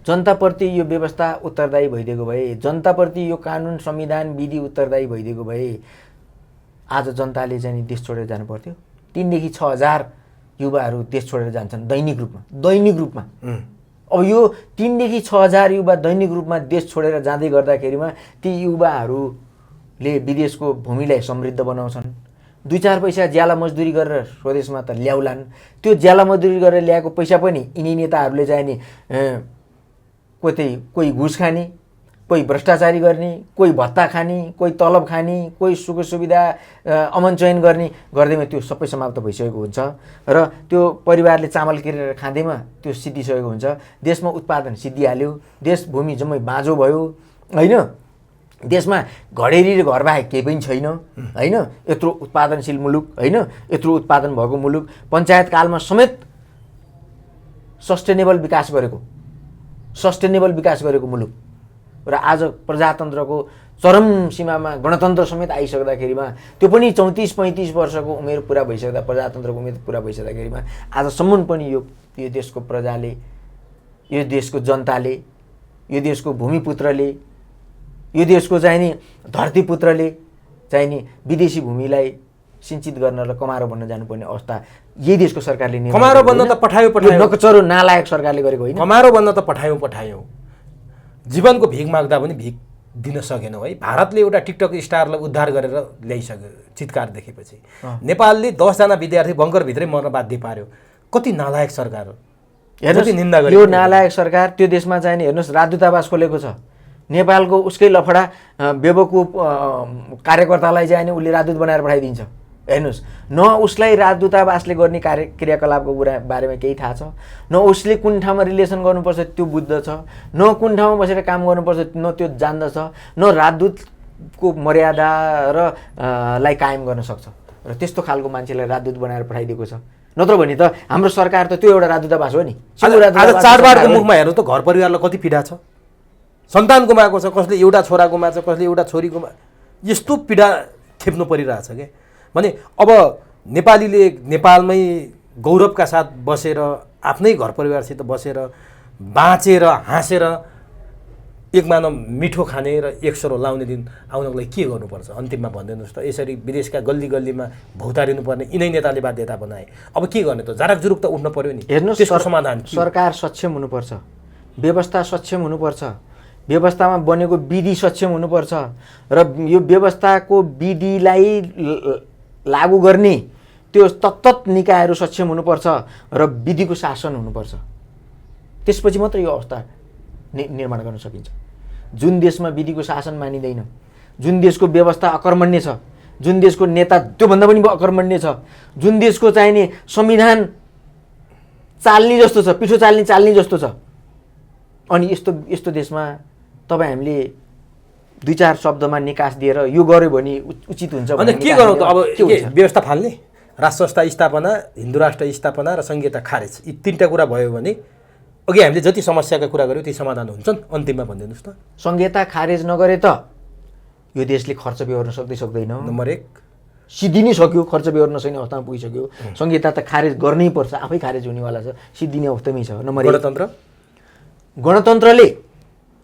जनताप्रति यो व्यवस्था उत्तरदायी भइदिएको भए, जनताप्रति यो कानुन, संविधान, विधि उत्तरदायी भइदिएको भए आज जनताले चाहिँ देश छोडेर जानु पर्थ्यो। 3 देखि 6 हजार युवाहरू देश छोडेर जान्छन् दैनिक रूपमा। अब यो 3 देखि 6 हजार युवा दैनिक रूपमा देश छोडेर जाँदै गर्दाखेरिमा ती युवाहरूले विदेशको भूमिलाई समृद्ध बनाउँछन्। 2-4 पैसा ज्याला मजदुरी गरेर स्वदेशमा त ल्याउलान्। त्यो ज्याला मजदुरी गरेर ल्याएको पैसा पनि यिनी नेताहरूले चाहिँ नि कोही घुस खाने, कोही भ्रष्टाचारी गर्ने, कोही भत्ता खाने, कोही तलब खाने, कोही सुख सुविधा अमन चयन गर्ने गर्दैमा त्यो सबै समाप्त भइसकेको हुन्छ र त्यो परिवारले चामल किनेर खाँदैमा त्यो सिद्धिसकेको हुन्छ। देशमा उत्पादन सिद्धिहाल्यो, देश भूमि जम्मै बाँझो भयो होइन? देशमा घडेरी र घरबाहेक केही पनि छैन होइन? यत्रो उत्पादनशील मुलुक होइन? यत्रो उत्पादन भएको मुलुक, पञ्चायतकालमा समेत सस्टेनेबल विकास गरेको मुलुक र आज प्रजातन्त्रको चरम सीमामा गणतन्त्र समेत आइसक्दाखेरिमा, त्यो पनि 34-35 वर्षको उमेर पुरा भइसक्दा, प्रजातन्त्रको उमेर पुरा भइसक्दाखेरिमा आजसम्म पनि यो देशको प्रजाले, यो देशको जनताले, यो देशको भूमिपुत्रले, यो देशको चाहिँ नि धरतीपुत्रले चाहिँ नि विदेशी भूमिलाई सिञ्चित गर्न र कमारो बन्न जानुपर्ने अवस्था यही देशको सरकारले कमारो बन्न त पठायो नकचरो नालायक सरकारले गरेको होइन। कमारो बन्न त पठायौँ। जीवनको भिख माग्दा पनि भिख दिन सकेनौँ है। भारतले एउटा टिकटक स्टारलाई उद्धार गरेर ल्याइसक्यो चितकार देखेपछि। नेपालले 10 जना विद्यार्थी बङ्करभित्रै मर्न बाध्य पार्यो। कति नालायक सरकार हो। हेर्नुहोस् यो नालायक सरकार त्यो देशमा चाहिँ नि हेर्नुहोस् राजदूतावास खोलेको छ। नेपालको उसकै लफडा बेवकुफ कार्यकर्तालाई चाहिँ नि उसले राजदूत बनाएर पठाइदिन्छ। हेर्नुहोस् न उसलाई राजदूतावासले गर्ने क्रियाकलापको बारेमा केही थाहा छ, न उसले कुन ठाउँमा रिलेसन गर्नुपर्छ त्यो बुझ्दछ, न कुन ठाउँमा बसेर काम गर्नुपर्छ न त्यो जान्दछ, न राजदूतको मर्यादा र लाई कायम गर्न सक्छ। र त्यस्तो खालको मान्छेलाई राजदूत बनाएर पठाइदिएको छ। नत्र भने त हाम्रो सरकार त त्यो एउटा राजदूतावास हो नि। आज चाडबाडको मुखमा हेर्नु त घर परिवारलाई कति पीडा छ। सन्तान गुमाएको छ, कसले एउटा छोरा गुमाएको छ, कसले एउटा छोरी यस्तो पीडा खेप्नु परिरहेछ के। भने अब नेपालीले नेपालमै गौरवका साथ बसेर आफ्नै घर परिवारसित बसेर बाँचेर हाँसेर एक मानव मिठो खाने र एक सरो लाउने दिन आउनको लागि के गर्नुपर्छ अन्तिममा भनिदिनुहोस् त। यसरी विदेशका गल्ली गल्लीमा भौतारिनु पर्ने यिनै नेताले बाध्यता बनाए। अब के गर्ने त? जारक जुरुक त उठ्नु पर्यो नि। हेर्नुहोस् त्यसको समाधान सरकार सक्षम हुनुपर्छ, व्यवस्था सक्षम हुनुपर्छ, व्यवस्थामा बनेको विधि सक्षम हुनुपर्छ र यो व्यवस्थाको विधिलाई लागू गर्ने त्यो तत्त निकायहरू सक्षम हुनुपर्छ र विधिको शासन हुनुपर्छ। त्यसपछि मात्र यो अवस्था निर्माण गर्न सकिन्छ। जुन देशमा विधिको शासन मानिँदैन, जुन देशको व्यवस्था अकर्मण्य छ, जुन देशको नेता त्योभन्दा पनि अकर्मण्य छ, जुन देशको चाहिँ नि संविधान चाल्ने जस्तो छ, पिठो चाल्ने जस्तो छ, अनि यस्तो देशमा तपाईँ हामीले 2-4 शब्दमा निकास दिएर यो गर्यो भने उचित हुन्छ भने के गरौँ त? अब व्यवस्था फाल्ने, राष्ट्र संस्था स्थापना, हिन्दू राष्ट्र स्थापना र संहिता खारेज, यी 3टा कुरा भयो भने अघि हामीले जति समस्याका कुरा गऱ्यौँ ती समाधान हुन्छन्। अन्तिममा भनिदिनुहोस् त। संहिता खारेज नगरे त यो देशले खर्च बेहोर्न सक्दैन। नम्बर 1 सिद्धिनै सक्यो, खर्च बेहोर्न नसक्ने अवस्थामा पुगिसक्यो। संहिता त खारेज गर्नै पर्छ, आफै खारेज हुनेवाला छ, सिद्धिने अवस्थामै छ। नम्बर 1 गणतन्त्रले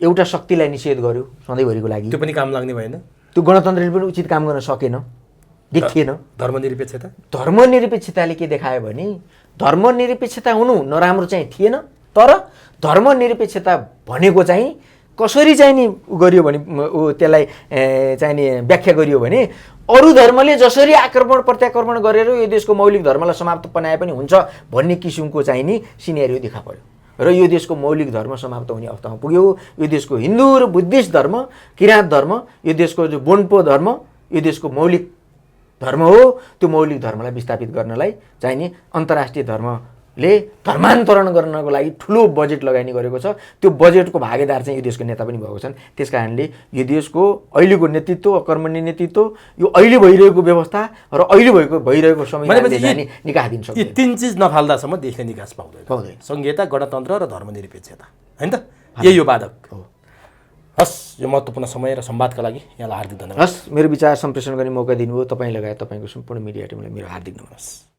एउटा शक्तिलाई निषेध गर्यो सधैँभरिको लागि, त्यो पनि काम लाग्ने भएन। त्यो गणतन्त्रले पनि उचित काम गर्न सकेन, देखिएन। धर्मनिरपेक्षताले के देखायो भने धर्मनिरपेक्षता हुनु नराम्रो चाहिँ थिएन, तर धर्मनिरपेक्षता भनेको चाहिँ कसरी चाहिँ नि गरियो भने त्यसलाई चाहिँ नि व्याख्या गरियो भने अरू धर्मले जसरी आक्रमण प्रत्याक्रमण गरेर यो देशको मौलिक धर्मलाई समाप्त बनाए पनि हुन्छ भन्ने किसिमको चाहिँ नि सिनेरियो देखा पर्यो र यो देशको मौलिक धर्म समाप्त हुने अवस्थामा पुग्यो। यो देशको हिन्दू र बुद्धिस्ट धर्म, किराँत धर्म, यो देशको जो बोन्पो धर्म यो देशको मौलिक धर्म हो। त्यो मौलिक धर्मलाई विस्थापित गर्नलाई चाहिँ नि अन्तर्राष्ट्रिय धर्मले धर्मान्तरण गर्नको लागि ठुलो बजेट लगाइने गरेको छ। त्यो बजेटको भागीदार चाहिँ यो देशको नेता पनि भएको छन्। त्यस कारणले यो देशको अहिलेको नेतृत्व, अकर्मण्य नेतृत्व, यो अहिले भइरहेको व्यवस्था र अहिले भइरहेको संविधानले चाहिँ निकास दिन सक्छ। यी 3 चिज नफाल्दासम्म देशले निकास पाउँदैन। संहिता, गणतन्त्र र धर्मनिरपेक्षता, हैन त? यही हो बाधक हो। हस्, यो महत्त्वपूर्ण समय र संवादका लागि यहाँलाई हार्दिक धन्यवाद। हस्, मेरो विचार सम्प्रेषण गर्ने मौका दिनुभयो। तपाईँ लगायत तपाईँको सम्पूर्ण मिडिया टिमलाई मेरो हार्दिक नमस्कार।